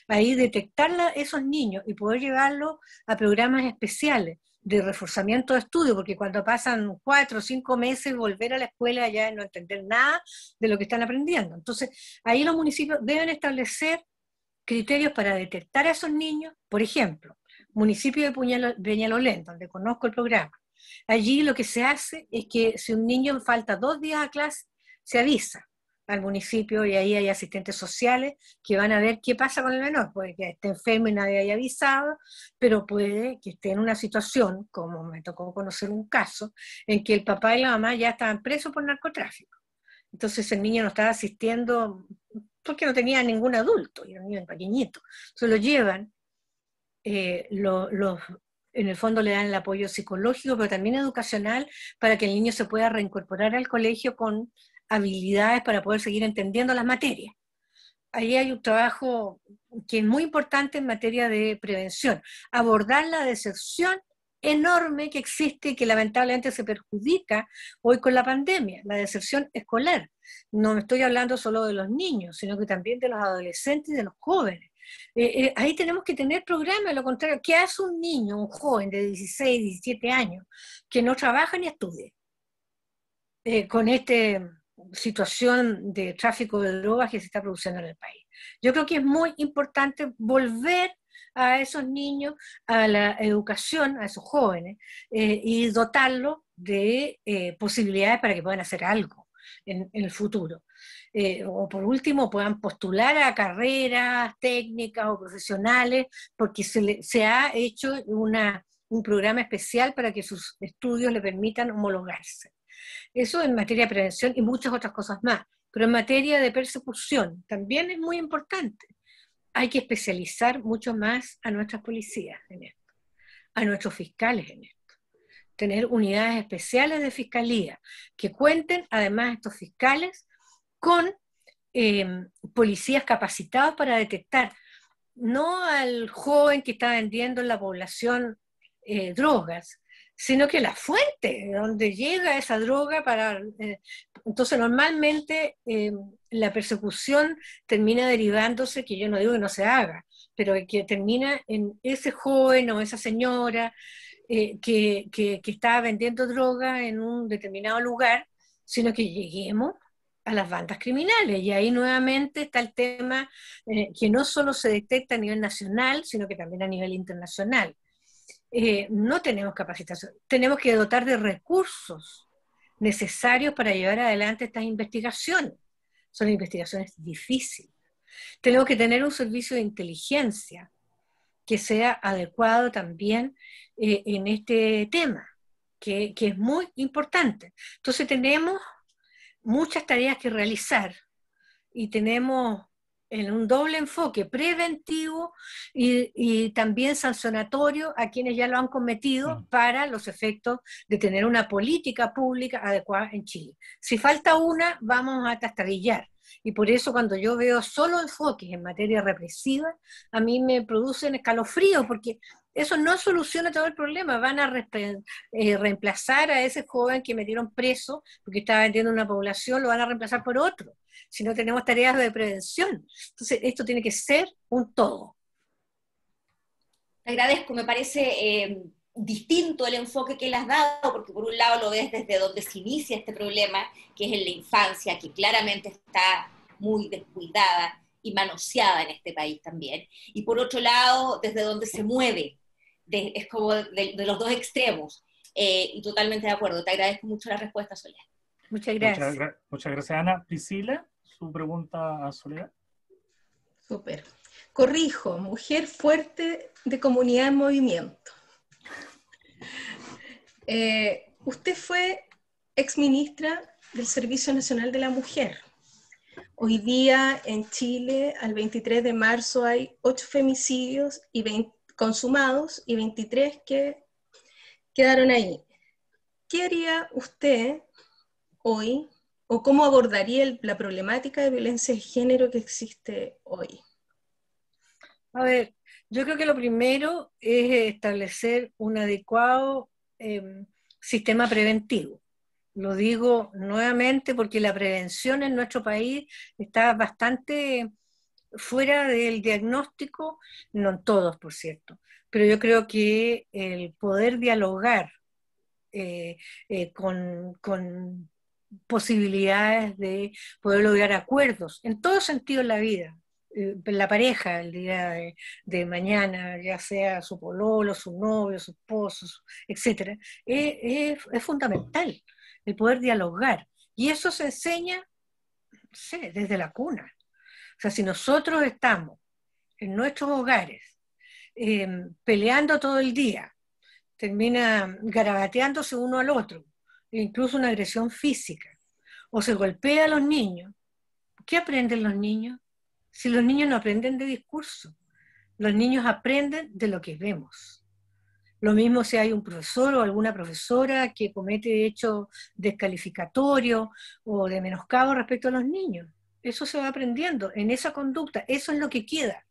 Ahí detectar esos niños y poder llevarlos a programas especiales de reforzamiento de estudio, porque cuando pasan 4 o 5 meses, volver a la escuela ya es no entender nada de lo que están aprendiendo. Entonces, ahí los municipios deben establecer criterios para detectar a esos niños. Por ejemplo, municipio de Peñalolén, donde conozco el programa. Allí lo que se hace es que si un niño falta 2 días a clase, se avisa al municipio y ahí hay asistentes sociales que van a ver qué pasa con el menor. Puede que esté enfermo y nadie haya avisado, pero puede que esté en una situación, como me tocó conocer un caso, en que el papá y la mamá ya estaban presos por narcotráfico. Entonces el niño no estaba asistiendo porque no tenía ningún adulto, era un niño pequeñito. Entonces lo llevan, en el fondo le dan el apoyo psicológico, pero también educacional, para que el niño se pueda reincorporar al colegio con habilidades para poder seguir entendiendo las materias. Ahí hay un trabajo que es muy importante en materia de prevención, abordar la deserción enorme que existe y que lamentablemente se perjudica hoy con la pandemia, la deserción escolar. No me estoy hablando solo de los niños, sino que también de los adolescentes y de los jóvenes. Ahí tenemos que tener programas, de lo contrario, ¿qué hace un niño, un joven de 16, 17 años, que no trabaja ni estudia? Con esta situación de tráfico de drogas que se está produciendo en el país. Yo creo que es muy importante volver a esos niños a la educación, a esos jóvenes, y dotarlos de posibilidades para que puedan hacer algo en el futuro. O por último puedan postular a carreras técnicas o profesionales, porque se ha hecho un programa especial para que sus estudios le permitan homologarse. Eso en materia de prevención y muchas otras cosas más. Pero en materia de persecución también es muy importante. Hay que especializar mucho más a nuestras policías en esto, a nuestros fiscales en esto. Tener unidades especiales de fiscalía que cuenten, además, estos fiscales con policías capacitados para detectar no al joven que está vendiendo en la población drogas, sino que la fuente de donde llega esa droga entonces normalmente la persecución termina derivándose, que yo no digo que no se haga, pero que termina en ese joven o esa señora que está vendiendo droga en un determinado lugar, sino que lleguemos a las bandas criminales. Y ahí nuevamente está el tema que no solo se detecta a nivel nacional, sino que también a nivel internacional. No tenemos capacitación, tenemos que dotar de recursos necesarios para llevar adelante estas investigaciones. Son investigaciones difíciles. Tenemos que tener un servicio de inteligencia que sea adecuado también en este tema, que es muy importante. Entonces tenemos muchas tareas que realizar y tenemos en un doble enfoque preventivo y también sancionatorio a quienes ya lo han cometido para los efectos de tener una política pública adecuada en Chile. Si falta una, vamos a trastabillar. Y por eso cuando yo veo solo enfoques en materia represiva, a mí me producen escalofríos, porque eso no soluciona todo el problema. Van a reemplazar a ese joven que metieron preso porque estaba vendiendo una población, lo van a reemplazar por otro, si no tenemos tareas de prevención. Entonces esto tiene que ser un todo. Te agradezco, me parece distinto el enfoque que le has dado, porque por un lado lo ves desde donde se inicia este problema, que es en la infancia, que claramente está muy descuidada y manoseada en este país también, y por otro lado desde donde se mueve, es como de los dos extremos, y totalmente de acuerdo. Te agradezco mucho la respuesta, Soledad. Muchas gracias. Muchas gracias, Ana. Priscila, su pregunta a Soledad. Súper. Corrijo, mujer fuerte de comunidad en movimiento. Usted fue exministra del Servicio Nacional de la Mujer. Hoy día en Chile, al 23 de marzo, hay 8 femicidios consumados y 23 que quedaron ahí. ¿Qué haría usted hoy o cómo abordaría la problemática de violencia de género que existe hoy? A ver, Yo creo que lo primero es establecer un adecuado sistema preventivo. Lo digo nuevamente porque la prevención en nuestro país está bastante fuera del diagnóstico, no en todos, por cierto, pero yo creo que el poder dialogar con posibilidades de poder lograr acuerdos en todo sentido en la vida, la pareja el día de mañana, ya sea su pololo, su novio, su esposo, etcétera, es fundamental el poder dialogar. Y eso se enseña, no sé, desde la cuna. O sea, si nosotros estamos en nuestros hogares peleando todo el día, termina garabateándose uno al otro, incluso una agresión física, o se golpea a los niños, ¿qué aprenden los niños? Si los niños no aprenden de discurso, los niños aprenden de lo que vemos. Lo mismo si hay un profesor o alguna profesora que comete hechos descalificatorios o de menoscabo respecto a los niños. Eso se va aprendiendo en esa conducta, eso es lo que queda.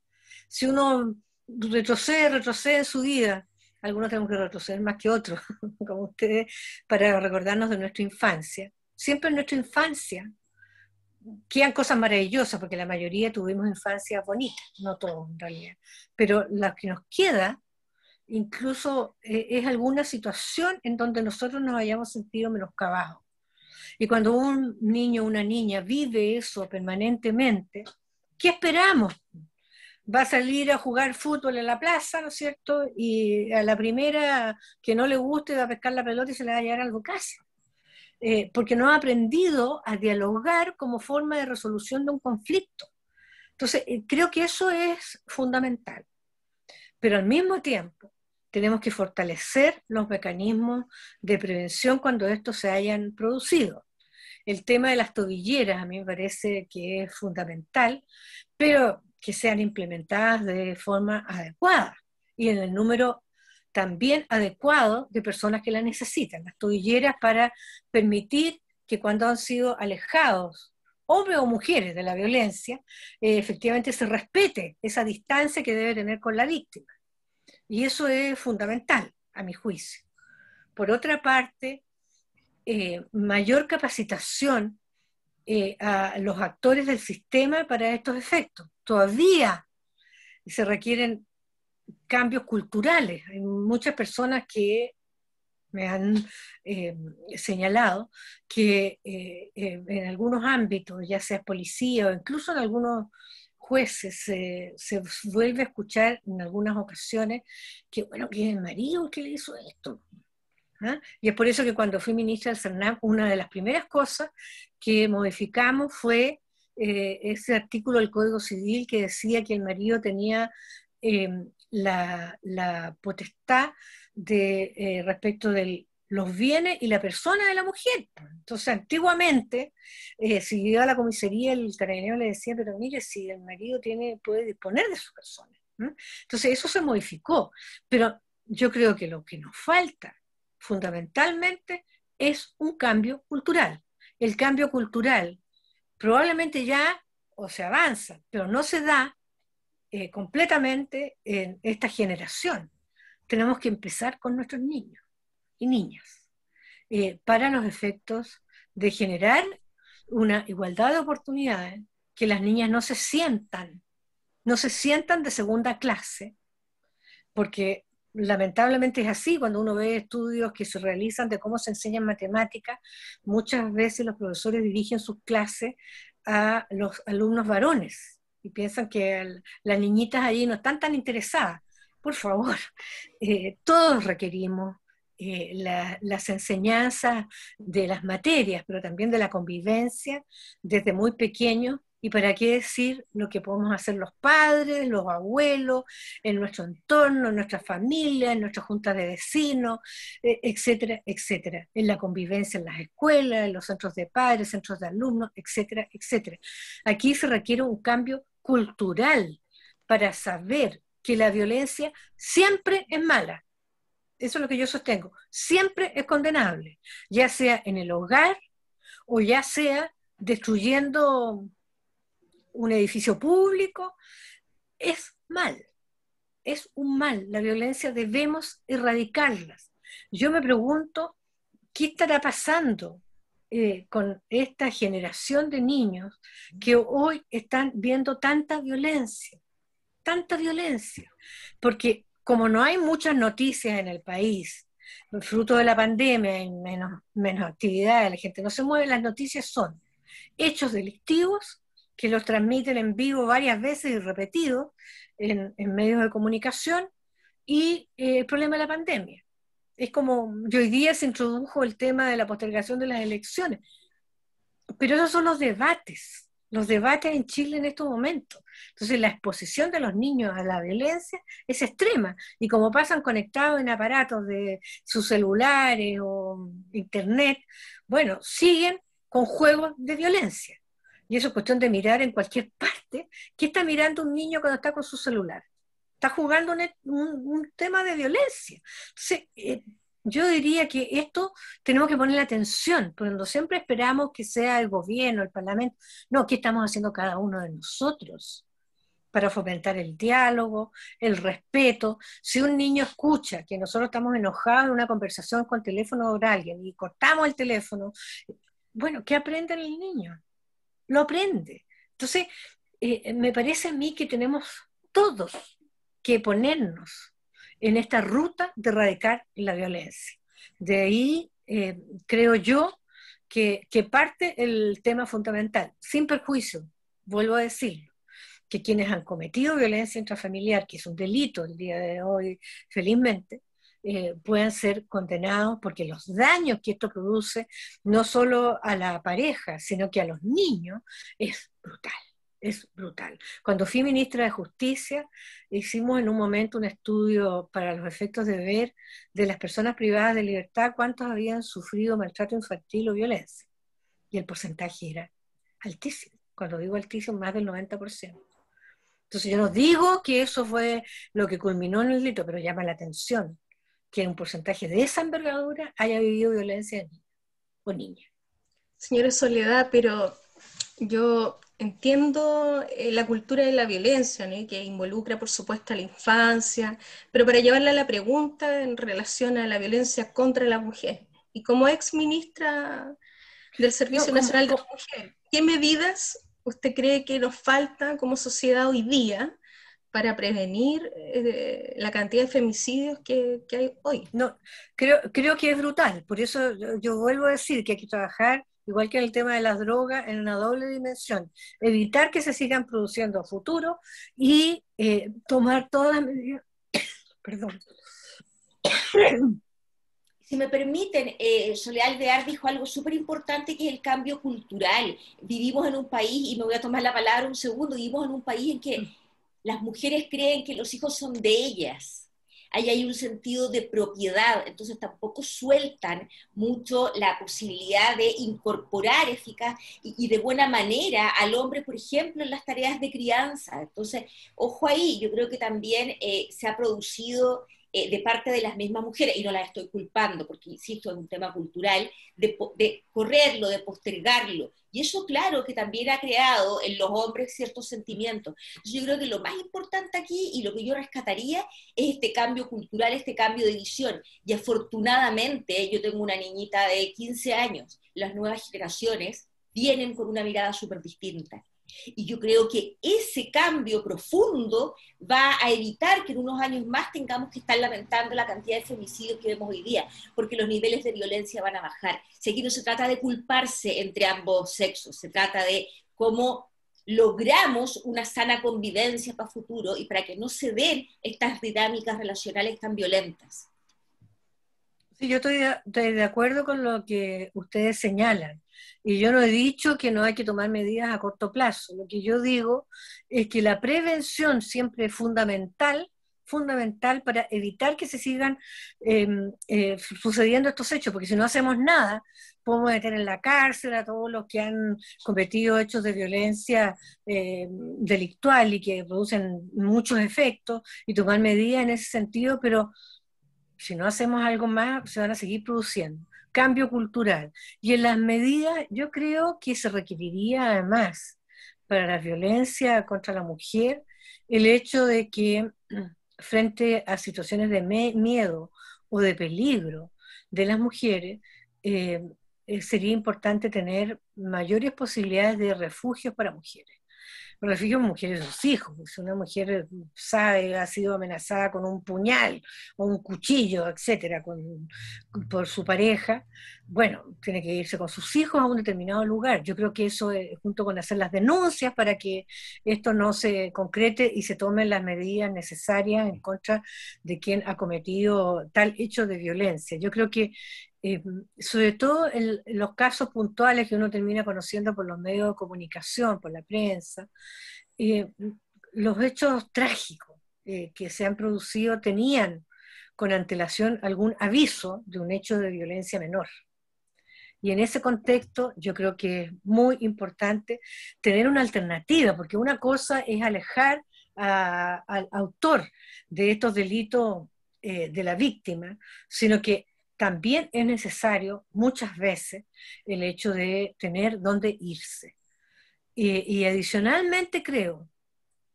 Si uno retrocede en su vida, algunos tenemos que retroceder más que otros, como ustedes, para recordarnos de nuestra infancia. Siempre en nuestra infancia quedan cosas maravillosas, porque la mayoría tuvimos infancias bonitas, no todos en realidad, pero las que nos queda, incluso es alguna situación en donde nosotros nos hayamos sentido menoscabados. Y cuando un niño o una niña vive eso permanentemente, ¿qué esperamos? Va a salir a jugar fútbol en la plaza, ¿no es cierto? Y a la primera que no le guste va a pescar la pelota y se le va a llevar algo casi. Porque no ha aprendido a dialogar como forma de resolución de un conflicto. Entonces, creo que eso es fundamental. Pero al mismo tiempo, tenemos que fortalecer los mecanismos de prevención cuando estos se hayan producido. El tema de las tobilleras a mí me parece que es fundamental, pero que sean implementadas de forma adecuada y en el número también adecuado de personas que la necesitan. Las tobilleras para permitir que cuando han sido alejados, hombres o mujeres, de la violencia, efectivamente se respete esa distancia que debe tener con la víctima. Y eso es fundamental, a mi juicio. Por otra parte, mayor capacitación a los actores del sistema para estos efectos. Todavía se requieren cambios culturales. Hay muchas personas que me han señalado que en algunos ámbitos, ya sea policía o incluso en algunos jueces, se vuelve a escuchar en algunas ocasiones que, bueno, que es el marido que le hizo esto. ¿Ah? Y es por eso que cuando fui ministra del CERNAM, una de las primeras cosas que modificamos fue ese artículo del Código Civil que decía que el marido tenía la potestad de respecto de los bienes y la persona de la mujer. Entonces, antiguamente, si iba a la comisaría, el carabinero le decía, pero mire, si el marido puede disponer de su persona. Entonces, eso se modificó. Pero yo creo que lo que nos falta fundamentalmente es un cambio cultural. El cambio cultural probablemente ya o se avanza, pero no se da completamente en esta generación. Tenemos que empezar con nuestros niños y niñas para los efectos de generar una igualdad de oportunidades, que las niñas no se sientan de segunda clase, porque lamentablemente es así. Cuando uno ve estudios que se realizan de cómo se enseñan matemáticas, muchas veces los profesores dirigen sus clases a los alumnos varones y piensan que las niñitas allí no están tan interesadas. Por favor, todos requerimos las enseñanzas de las materias, pero también de la convivencia desde muy pequeños. Y para qué decir lo que podemos hacer los padres, los abuelos, en nuestro entorno, en nuestra familia, en nuestras juntas de vecinos, etcétera, etcétera. En la convivencia en las escuelas, en los centros de padres, centros de alumnos, etcétera, etcétera. Aquí se requiere un cambio cultural para saber que la violencia siempre es mala. Eso es lo que yo sostengo. Siempre es condenable, ya sea en el hogar o ya sea destruyendo un edificio público. Es mal. es un mal, la violencia debemos erradicarlas. Yo me pregunto, ¿qué estará pasando con esta generación de niños que hoy están viendo tanta violencia? Tanta violencia, porque como no hay muchas noticias en el país, fruto de la pandemia, hay menos actividad, la gente no se mueve, las noticias son hechos delictivos que los transmiten en vivo varias veces y repetidos en medios de comunicación y el problema de la pandemia. Es como, y hoy día se introdujo el tema de la postergación de las elecciones, pero esos son los debates en Chile en estos momentos. Entonces la exposición de los niños a la violencia es extrema, y como pasan conectados en aparatos de sus celulares o internet, bueno, siguen con juegos de violencia. Y eso es cuestión de mirar en cualquier parte. ¿Qué está mirando un niño cuando está con su celular? Está jugando un tema de violencia. Entonces, yo diría que esto tenemos que ponerle atención, cuando siempre esperamos que sea el gobierno, el parlamento. No, ¿qué estamos haciendo cada uno de nosotros para fomentar el diálogo, el respeto? Si un niño escucha que nosotros estamos enojados en una conversación con teléfono de alguien y cortamos el teléfono, bueno, ¿qué aprende el niño? Lo aprende. Entonces, me parece a mí que tenemos todos que ponernos en esta ruta de erradicar la violencia. De ahí creo yo que parte el tema fundamental, sin perjuicio, vuelvo a decirlo, que quienes han cometido violencia intrafamiliar, que es un delito el día de hoy, felizmente, puedan ser condenados, porque los daños que esto produce, no solo a la pareja, sino que a los niños, es brutal. Es brutal. Cuando fui ministra de Justicia, hicimos en un momento un estudio para los efectos de ver de las personas privadas de libertad cuántos habían sufrido maltrato infantil o violencia. Y el porcentaje era altísimo. Cuando digo altísimo, más del 90%. Entonces yo no digo que eso fue lo que culminó en el delito, pero llama la atención que un porcentaje de esa envergadura haya vivido violencia en niños o niñas. Señora Soledad, pero yo entiendo la cultura de la violencia, ¿no? Que involucra, por supuesto, a la infancia, pero para llevarla a la pregunta en relación a la violencia contra la mujer, y como ex ministra del Servicio Nacional de la Mujer, ¿qué medidas usted cree que nos falta como sociedad hoy día para prevenir la cantidad de femicidios que hay hoy? No, creo que es brutal, por eso yo vuelvo a decir que hay que trabajar, igual que en el tema de las drogas, en una doble dimensión, evitar que se sigan produciendo a futuro y tomar todas las medidas, perdón. Si me permiten, Soledad Alvear dijo algo súper importante, que es el cambio cultural. Vivimos en un país, y me voy a tomar la palabra un segundo, vivimos en un país en que las mujeres creen que los hijos son de ellas. Ahí hay un sentido de propiedad, entonces tampoco sueltan mucho la posibilidad de incorporar eficaz y de buena manera al hombre, por ejemplo, en las tareas de crianza. Entonces, ojo ahí, yo creo que también se ha producido de parte de las mismas mujeres, y no las estoy culpando, porque insisto, es un tema cultural, de correrlo, de postergarlo. Y eso, claro, que también ha creado en los hombres ciertos sentimientos. Entonces, yo creo que lo más importante aquí, y lo que yo rescataría, es este cambio cultural, este cambio de visión. Y afortunadamente, yo tengo una niñita de 15 años, las nuevas generaciones vienen con una mirada súper distinta. Y yo creo que ese cambio profundo va a evitar que en unos años más tengamos que estar lamentando la cantidad de femicidios que vemos hoy día, porque los niveles de violencia van a bajar. Si aquí no se trata de culparse entre ambos sexos, se trata de cómo logramos una sana convivencia para futuro y para que no se den estas dinámicas relacionales tan violentas. Sí, yo estoy de acuerdo con lo que ustedes señalan. Y yo no he dicho que no hay que tomar medidas a corto plazo. Lo que yo digo es que la prevención siempre es fundamental para evitar que se sigan sucediendo estos hechos, porque si no hacemos nada, podemos meter en la cárcel a todos los que han cometido hechos de violencia delictual y que producen muchos efectos, y tomar medidas en ese sentido, pero si no hacemos algo más, se van a seguir produciendo. Cambio cultural. Y en las medidas, yo creo que se requeriría además, para la violencia contra la mujer, el hecho de que frente a situaciones de miedo o de peligro de las mujeres, sería importante tener mayores posibilidades de refugios para mujeres. Refugio a mujeres y sus hijos. Si una mujer sabe, ha sido amenazada con un puñal o un cuchillo, etcétera, por su pareja, bueno, tiene que irse con sus hijos a un determinado lugar. Yo creo que eso, junto con hacer las denuncias para que esto no se concrete y se tomen las medidas necesarias en contra de quien ha cometido tal hecho de violencia. Yo creo que sobre todo en los casos puntuales que uno termina conociendo por los medios de comunicación, por la prensa, los hechos trágicos que se han producido tenían con antelación algún aviso de un hecho de violencia menor. Y en ese contexto yo creo que es muy importante tener una alternativa, porque una cosa es alejar al autor de estos delitos de la víctima, sino que también es necesario muchas veces el hecho de tener dónde irse. Y adicionalmente creo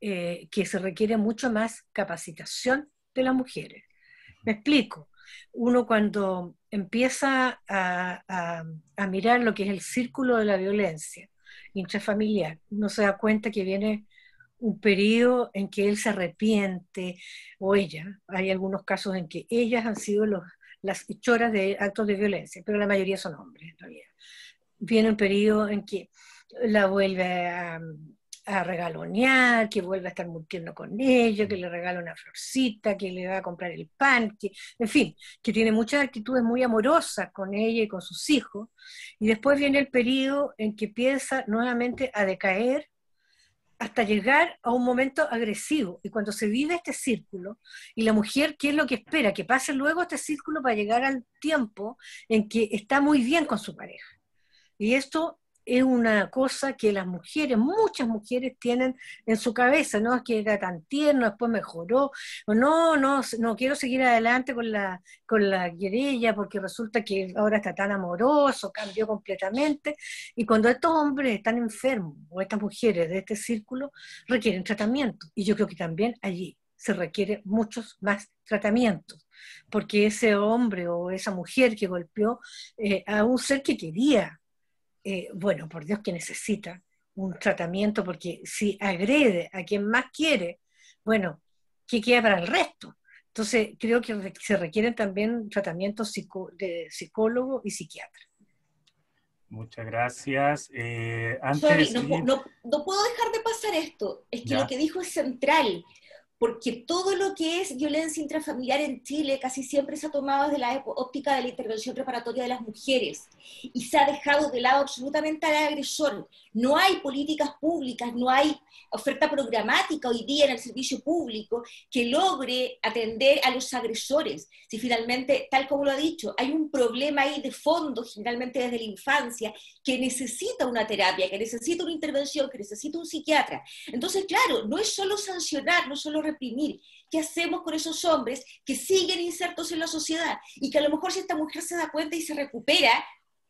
que se requiere mucho más capacitación de las mujeres. Me explico. Uno cuando empieza a mirar lo que es el círculo de la violencia intrafamiliar, uno se da cuenta que viene un periodo en que él se arrepiente, o ella. Hay algunos casos en que ellas han sido las hechoras de actos de violencia, pero la mayoría son hombres en realidad. Viene un periodo en que la vuelve a regalonear, que vuelve a estar muy tierno con ella, que le regala una florcita, que le va a comprar el pan, en fin, que tiene muchas actitudes muy amorosas con ella y con sus hijos, y después viene el periodo en que empieza nuevamente a decaer hasta llegar a un momento agresivo. Y cuando se vive este círculo, y la mujer, ¿qué es lo que espera? Que pase luego este círculo para llegar al tiempo en que está muy bien con su pareja. Y esto es una cosa que las mujeres, muchas mujeres tienen en su cabeza, ¿no? Es que era tan tierno, después mejoró, o no quiero seguir adelante con la querella porque resulta que ahora está tan amoroso, cambió completamente. Y cuando estos hombres están enfermos, o estas mujeres de este círculo, requieren tratamiento. Y yo creo que también allí se requiere muchos más tratamientos, porque ese hombre o esa mujer que golpeó a un ser que quería, bueno, por Dios que necesita un tratamiento, porque si agrede a quien más quiere, bueno, ¿qué queda para el resto? Entonces creo que se requieren también tratamientos de psicólogo y psiquiatra. Muchas gracias. Sorry, no puedo dejar de pasar esto. Es que lo que dijo es central, porque todo lo que es violencia intrafamiliar en Chile casi siempre se ha tomado desde la óptica de la intervención reparatoria de las mujeres y se ha dejado de lado absolutamente al agresor. No hay políticas públicas, no hay oferta programática hoy día en el servicio público que logre atender a los agresores. Si finalmente, tal como lo ha dicho, hay un problema ahí de fondo, generalmente desde la infancia, que necesita una terapia, que necesita una intervención, que necesita un psiquiatra. Entonces, claro, no es solo sancionar, no es solo reprimir. ¿Qué hacemos con esos hombres que siguen insertos en la sociedad? Y que a lo mejor si esta mujer se da cuenta y se recupera,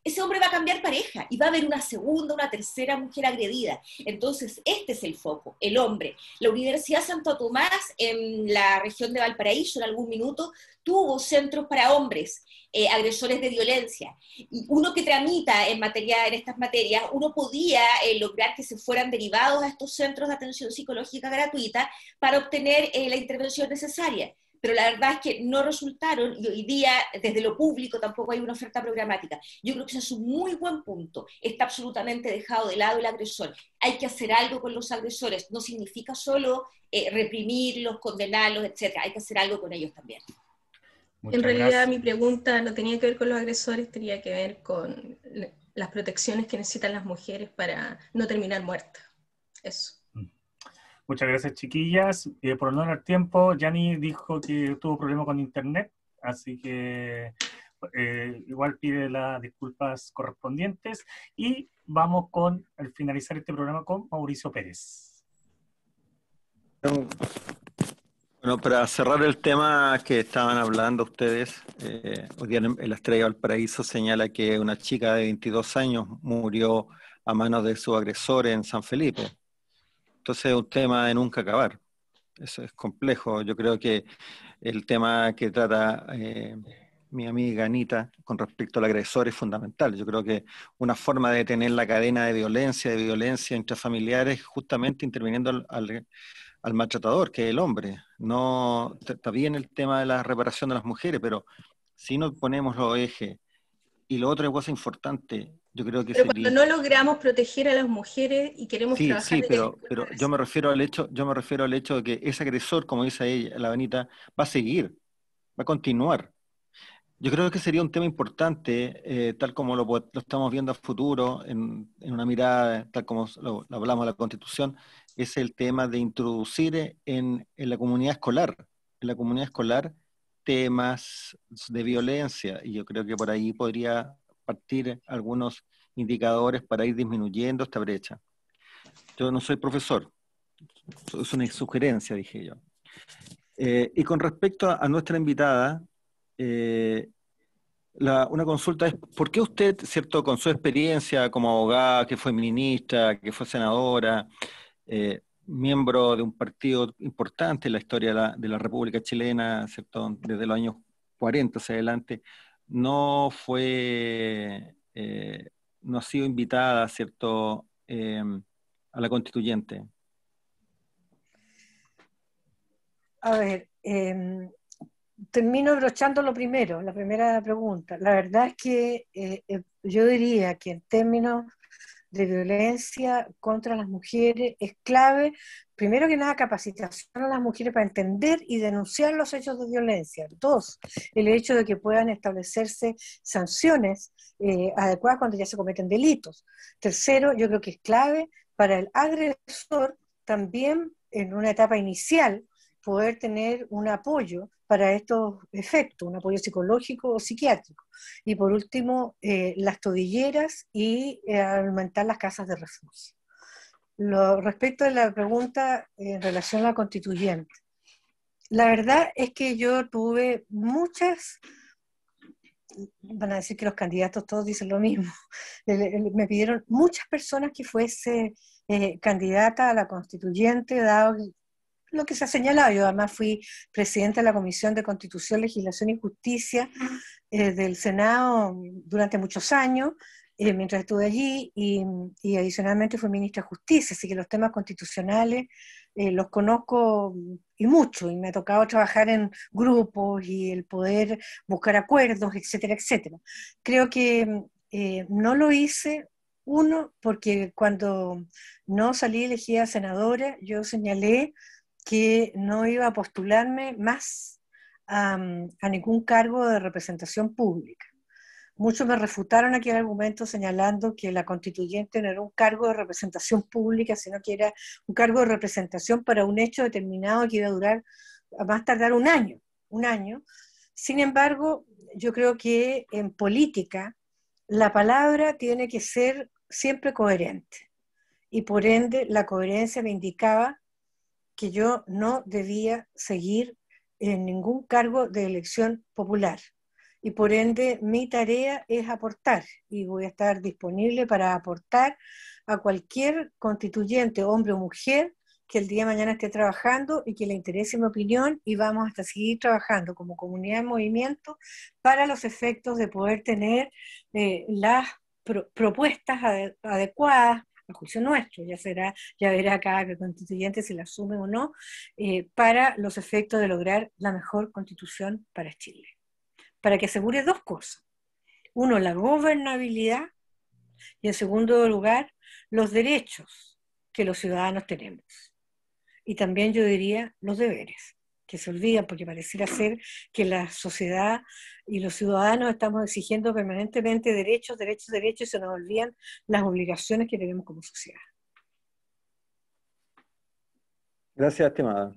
ese hombre va a cambiar pareja y va a haber una segunda, una tercera mujer agredida. Entonces, este es el foco, el hombre. La Universidad Santo Tomás, en la región de Valparaíso, en algún minuto, tuvo centros para hombres, agresores de violencia. Y uno que tramita en estas materias, uno podía lograr que se fueran derivados a estos centros de atención psicológica gratuita para obtener la intervención necesaria. Pero la verdad es que no resultaron, y hoy día desde lo público tampoco hay una oferta programática. Yo creo que ese es un muy buen punto. Está absolutamente dejado de lado el agresor. Hay que hacer algo con los agresores. No significa solo reprimirlos, condenarlos, etc. Hay que hacer algo con ellos también. En realidad mi pregunta no tenía que ver con los agresores, tenía que ver con las protecciones que necesitan las mujeres para no terminar muertas. Eso. Muchas gracias, chiquillas. Por honor al tiempo, Yanni dijo que tuvo problemas con internet, así que igual pide las disculpas correspondientes. Y vamos al finalizar este programa con Mauricio Pérez. Bueno, para cerrar el tema que estaban hablando ustedes, hoy día en la Estrella de Valparaíso señala que una chica de 22 años murió a manos de su agresor en San Felipe. Entonces es un tema de nunca acabar. Eso es complejo. Yo creo que el tema que trata mi amiga Anita con respecto al agresor es fundamental. Yo creo que una forma de detener la cadena de violencia intrafamiliar es justamente interviniendo al maltratador, que es el hombre. No, está bien el tema de la reparación de las mujeres, pero si no ponemos los ejes. Y lo otro, cosa importante, yo creo que Pero cuando sería... no logramos proteger a las mujeres y queremos Sí, trabajar sí, desde la pero yo me refiero al hecho de que ese agresor, como dice ella, la Benita, va a seguir, va a continuar. Yo creo que sería un tema importante, tal como lo estamos viendo a futuro, en una mirada, tal como lo hablamos de la Constitución, es el tema de introducir en la comunidad escolar, temas de violencia, y yo creo que por ahí podría partir algunos indicadores para ir disminuyendo esta brecha. Yo no soy profesor, es una sugerencia, dije yo. Y con respecto a nuestra invitada, eh, una consulta es, ¿por qué usted, cierto, con su experiencia como abogada, que fue ministra, que fue senadora, miembro de un partido importante en la historia de la República Chilena, cierto, desde los años 40 hacia adelante, no fue, no ha sido invitada, cierto, a la constituyente? A ver, termino brochando lo primero, la primera pregunta. La verdad es que yo diría que en términos de violencia contra las mujeres es clave, primero que nada, capacitación a las mujeres para entender y denunciar los hechos de violencia. Dos, el hecho de que puedan establecerse sanciones adecuadas cuando ya se cometen delitos. Tercero, yo creo que es clave para el agresor también en una etapa inicial poder tener un apoyo para estos efectos, un apoyo psicológico o psiquiátrico. Y por último, las tobilleras y aumentar las casas de refugio. Respecto a la pregunta en relación a la constituyente, la verdad es que yo tuve muchas, van a decir que los candidatos todos dicen lo mismo, me pidieron muchas personas que fuese candidata a la constituyente, dado lo que se ha señalado. Yo además fui presidenta de la Comisión de Constitución, Legislación y Justicia del Senado durante muchos años, mientras estuve allí, y adicionalmente fui ministra de Justicia, así que los temas constitucionales los conozco y mucho, y me ha tocado trabajar en grupos y el poder buscar acuerdos, etcétera, etcétera. Creo que no lo hice, uno, porque cuando no salí elegida senadora, yo señalé que no iba a postularme más a ningún cargo de representación pública. Muchos me refutaron aquel argumento señalando que la constituyente no era un cargo de representación pública, sino que era un cargo de representación para un hecho determinado que iba a durar, a más tardar un año, un año. Sin embargo, yo creo que en política la palabra tiene que ser siempre coherente, y por ende la coherencia me indicaba que yo no debía seguir en ningún cargo de elección popular. Y por ende mi tarea es aportar, y voy a estar disponible para aportar a cualquier constituyente, hombre o mujer, que el día de mañana esté trabajando y que le interese mi opinión, y vamos hasta seguir trabajando como comunidad en movimiento para los efectos de poder tener las propuestas adecuadas a juicio nuestro, ya verá cada constituyente si la asume o no, para los efectos de lograr la mejor constitución para Chile, para que asegure dos cosas. Uno, la gobernabilidad, y en segundo lugar, los derechos que los ciudadanos tenemos. Y también yo diría los deberes, que se olvidan porque pareciera ser que la sociedad y los ciudadanos estamos exigiendo permanentemente derechos, derechos, derechos, y se nos olvidan las obligaciones que tenemos como sociedad. Gracias, estimada.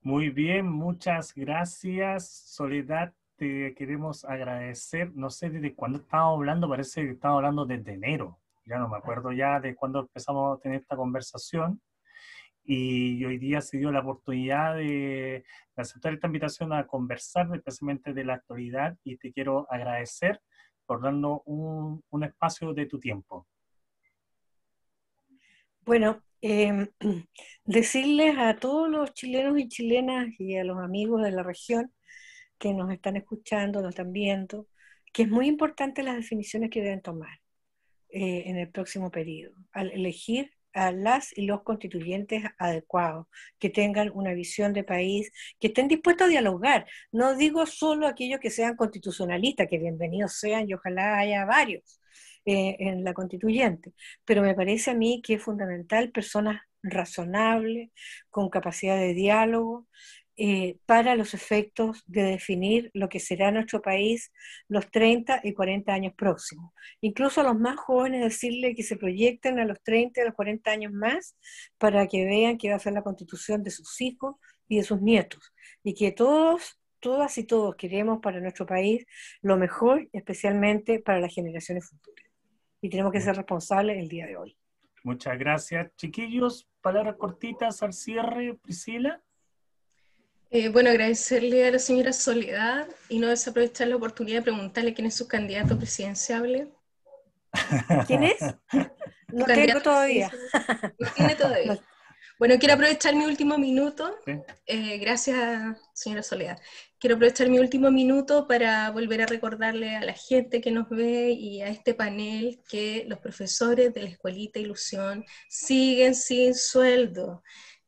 Muy bien, muchas gracias, Soledad. Te queremos agradecer. No sé desde cuándo estábamos hablando, parece que estábamos hablando desde enero. Ya no me acuerdo ya de cuándo empezamos a tener esta conversación. Y hoy día se dio la oportunidad de aceptar esta invitación a conversar especialmente de la actualidad, y te quiero agradecer por darnos un espacio de tu tiempo. Bueno, Decirles a todos los chilenos y chilenas y a los amigos de la región que nos están escuchando, nos están viendo, que es muy importante las definiciones que deben tomar en el próximo periodo, al elegir a las y los constituyentes adecuados, que tengan una visión de país, que estén dispuestos a dialogar. No digo solo aquellos que sean constitucionalistas, que bienvenidos sean y ojalá haya varios en la constituyente, pero me parece a mí que es fundamental personas razonables, con capacidad de diálogo, para los efectos de definir lo que será nuestro país los 30 y 40 años próximos. Incluso a los más jóvenes decirle que se proyecten a los 30 y a los 40 años más para que vean que va a ser la constitución de sus hijos y de sus nietos. Y que todos, todas y todos queremos para nuestro país lo mejor, especialmente para las generaciones futuras. Y tenemos que ser responsables el día de hoy. Muchas gracias. Chiquillos, palabras cortitas al cierre, Priscila. Bueno, agradecerle a la señora Soledad y no desaprovechar la oportunidad de preguntarle quién es su candidato presidenciable. ¿Quién es? No tengo todavía. No tiene todavía. Bueno, quiero aprovechar mi último minuto. Gracias, señora Soledad. Quiero aprovechar mi último minuto para volver a recordarle a la gente que nos ve y a este panel que los profesores de la Escuelita Ilusión siguen sin sueldo.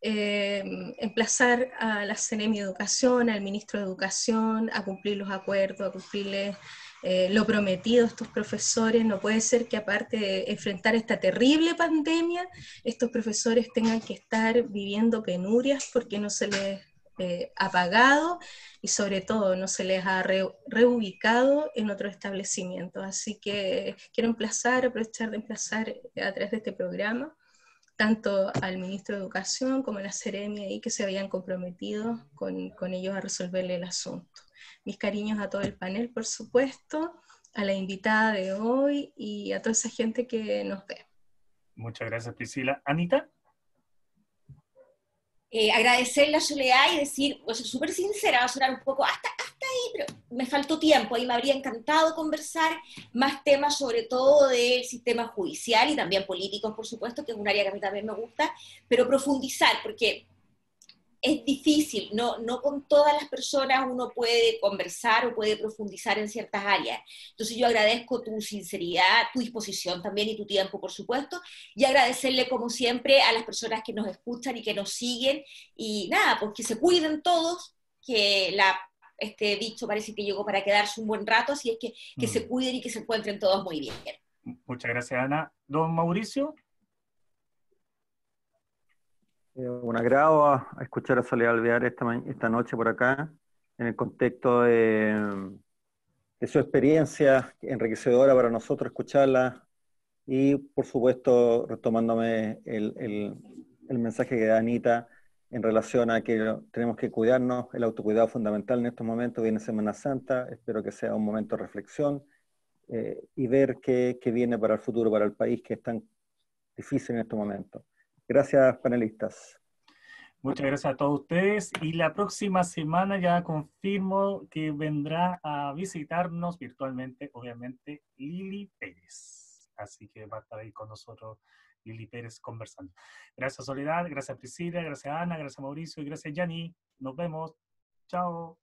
Emplazar a la Seremi de Educación, al ministro de Educación, a cumplir los acuerdos, a cumplirles lo prometido a estos profesores. No puede ser que aparte de enfrentar esta terrible pandemia, estos profesores tengan que estar viviendo penurias porque no se les ha pagado y sobre todo no se les ha reubicado en otro establecimiento. Así que quiero aprovechar de emplazar a través de este programa tanto al ministro de Educación como a la Seremi ahí que se habían comprometido con ellos a resolverle el asunto. Mis cariños a todo el panel, por supuesto, a la invitada de hoy y a toda esa gente que nos ve. Muchas gracias, Priscila. Anita. Agradecer la Soledad y decir, voy a ser súper sincera, va a sonar un poco hasta ahí, pero me faltó tiempo, ahí me habría encantado conversar más temas, sobre todo del sistema judicial y también políticos, por supuesto, que es un área que a mí también me gusta, pero profundizar, porque es difícil, no con todas las personas uno puede conversar o puede profundizar en ciertas áreas. Entonces yo agradezco tu sinceridad, tu disposición también y tu tiempo, por supuesto, y agradecerle como siempre a las personas que nos escuchan y que nos siguen, y nada, pues que se cuiden todos, que este dicho parece que llegó para quedarse un buen rato, así es que se cuiden y que se encuentren todos muy bien. Muchas gracias, Ana. Don Mauricio. Un agrado a escuchar a Soledad Alvear esta noche por acá, en el contexto de su experiencia enriquecedora para nosotros escucharla y, por supuesto, retomándome el mensaje que da Anita en relación a que tenemos que cuidarnos, el autocuidado fundamental en estos momentos. Viene Semana Santa, espero que sea un momento de reflexión y ver qué viene para el futuro, para el país, que es tan difícil en estos momentos. Gracias, panelistas. Muchas gracias a todos ustedes y la próxima semana ya confirmo que vendrá a visitarnos virtualmente, obviamente, Lili Pérez. Así que va a estar ahí con nosotros Lili Pérez conversando. Gracias Soledad, gracias Priscila, gracias Ana, gracias Mauricio y gracias Yanni. Nos vemos. Chao.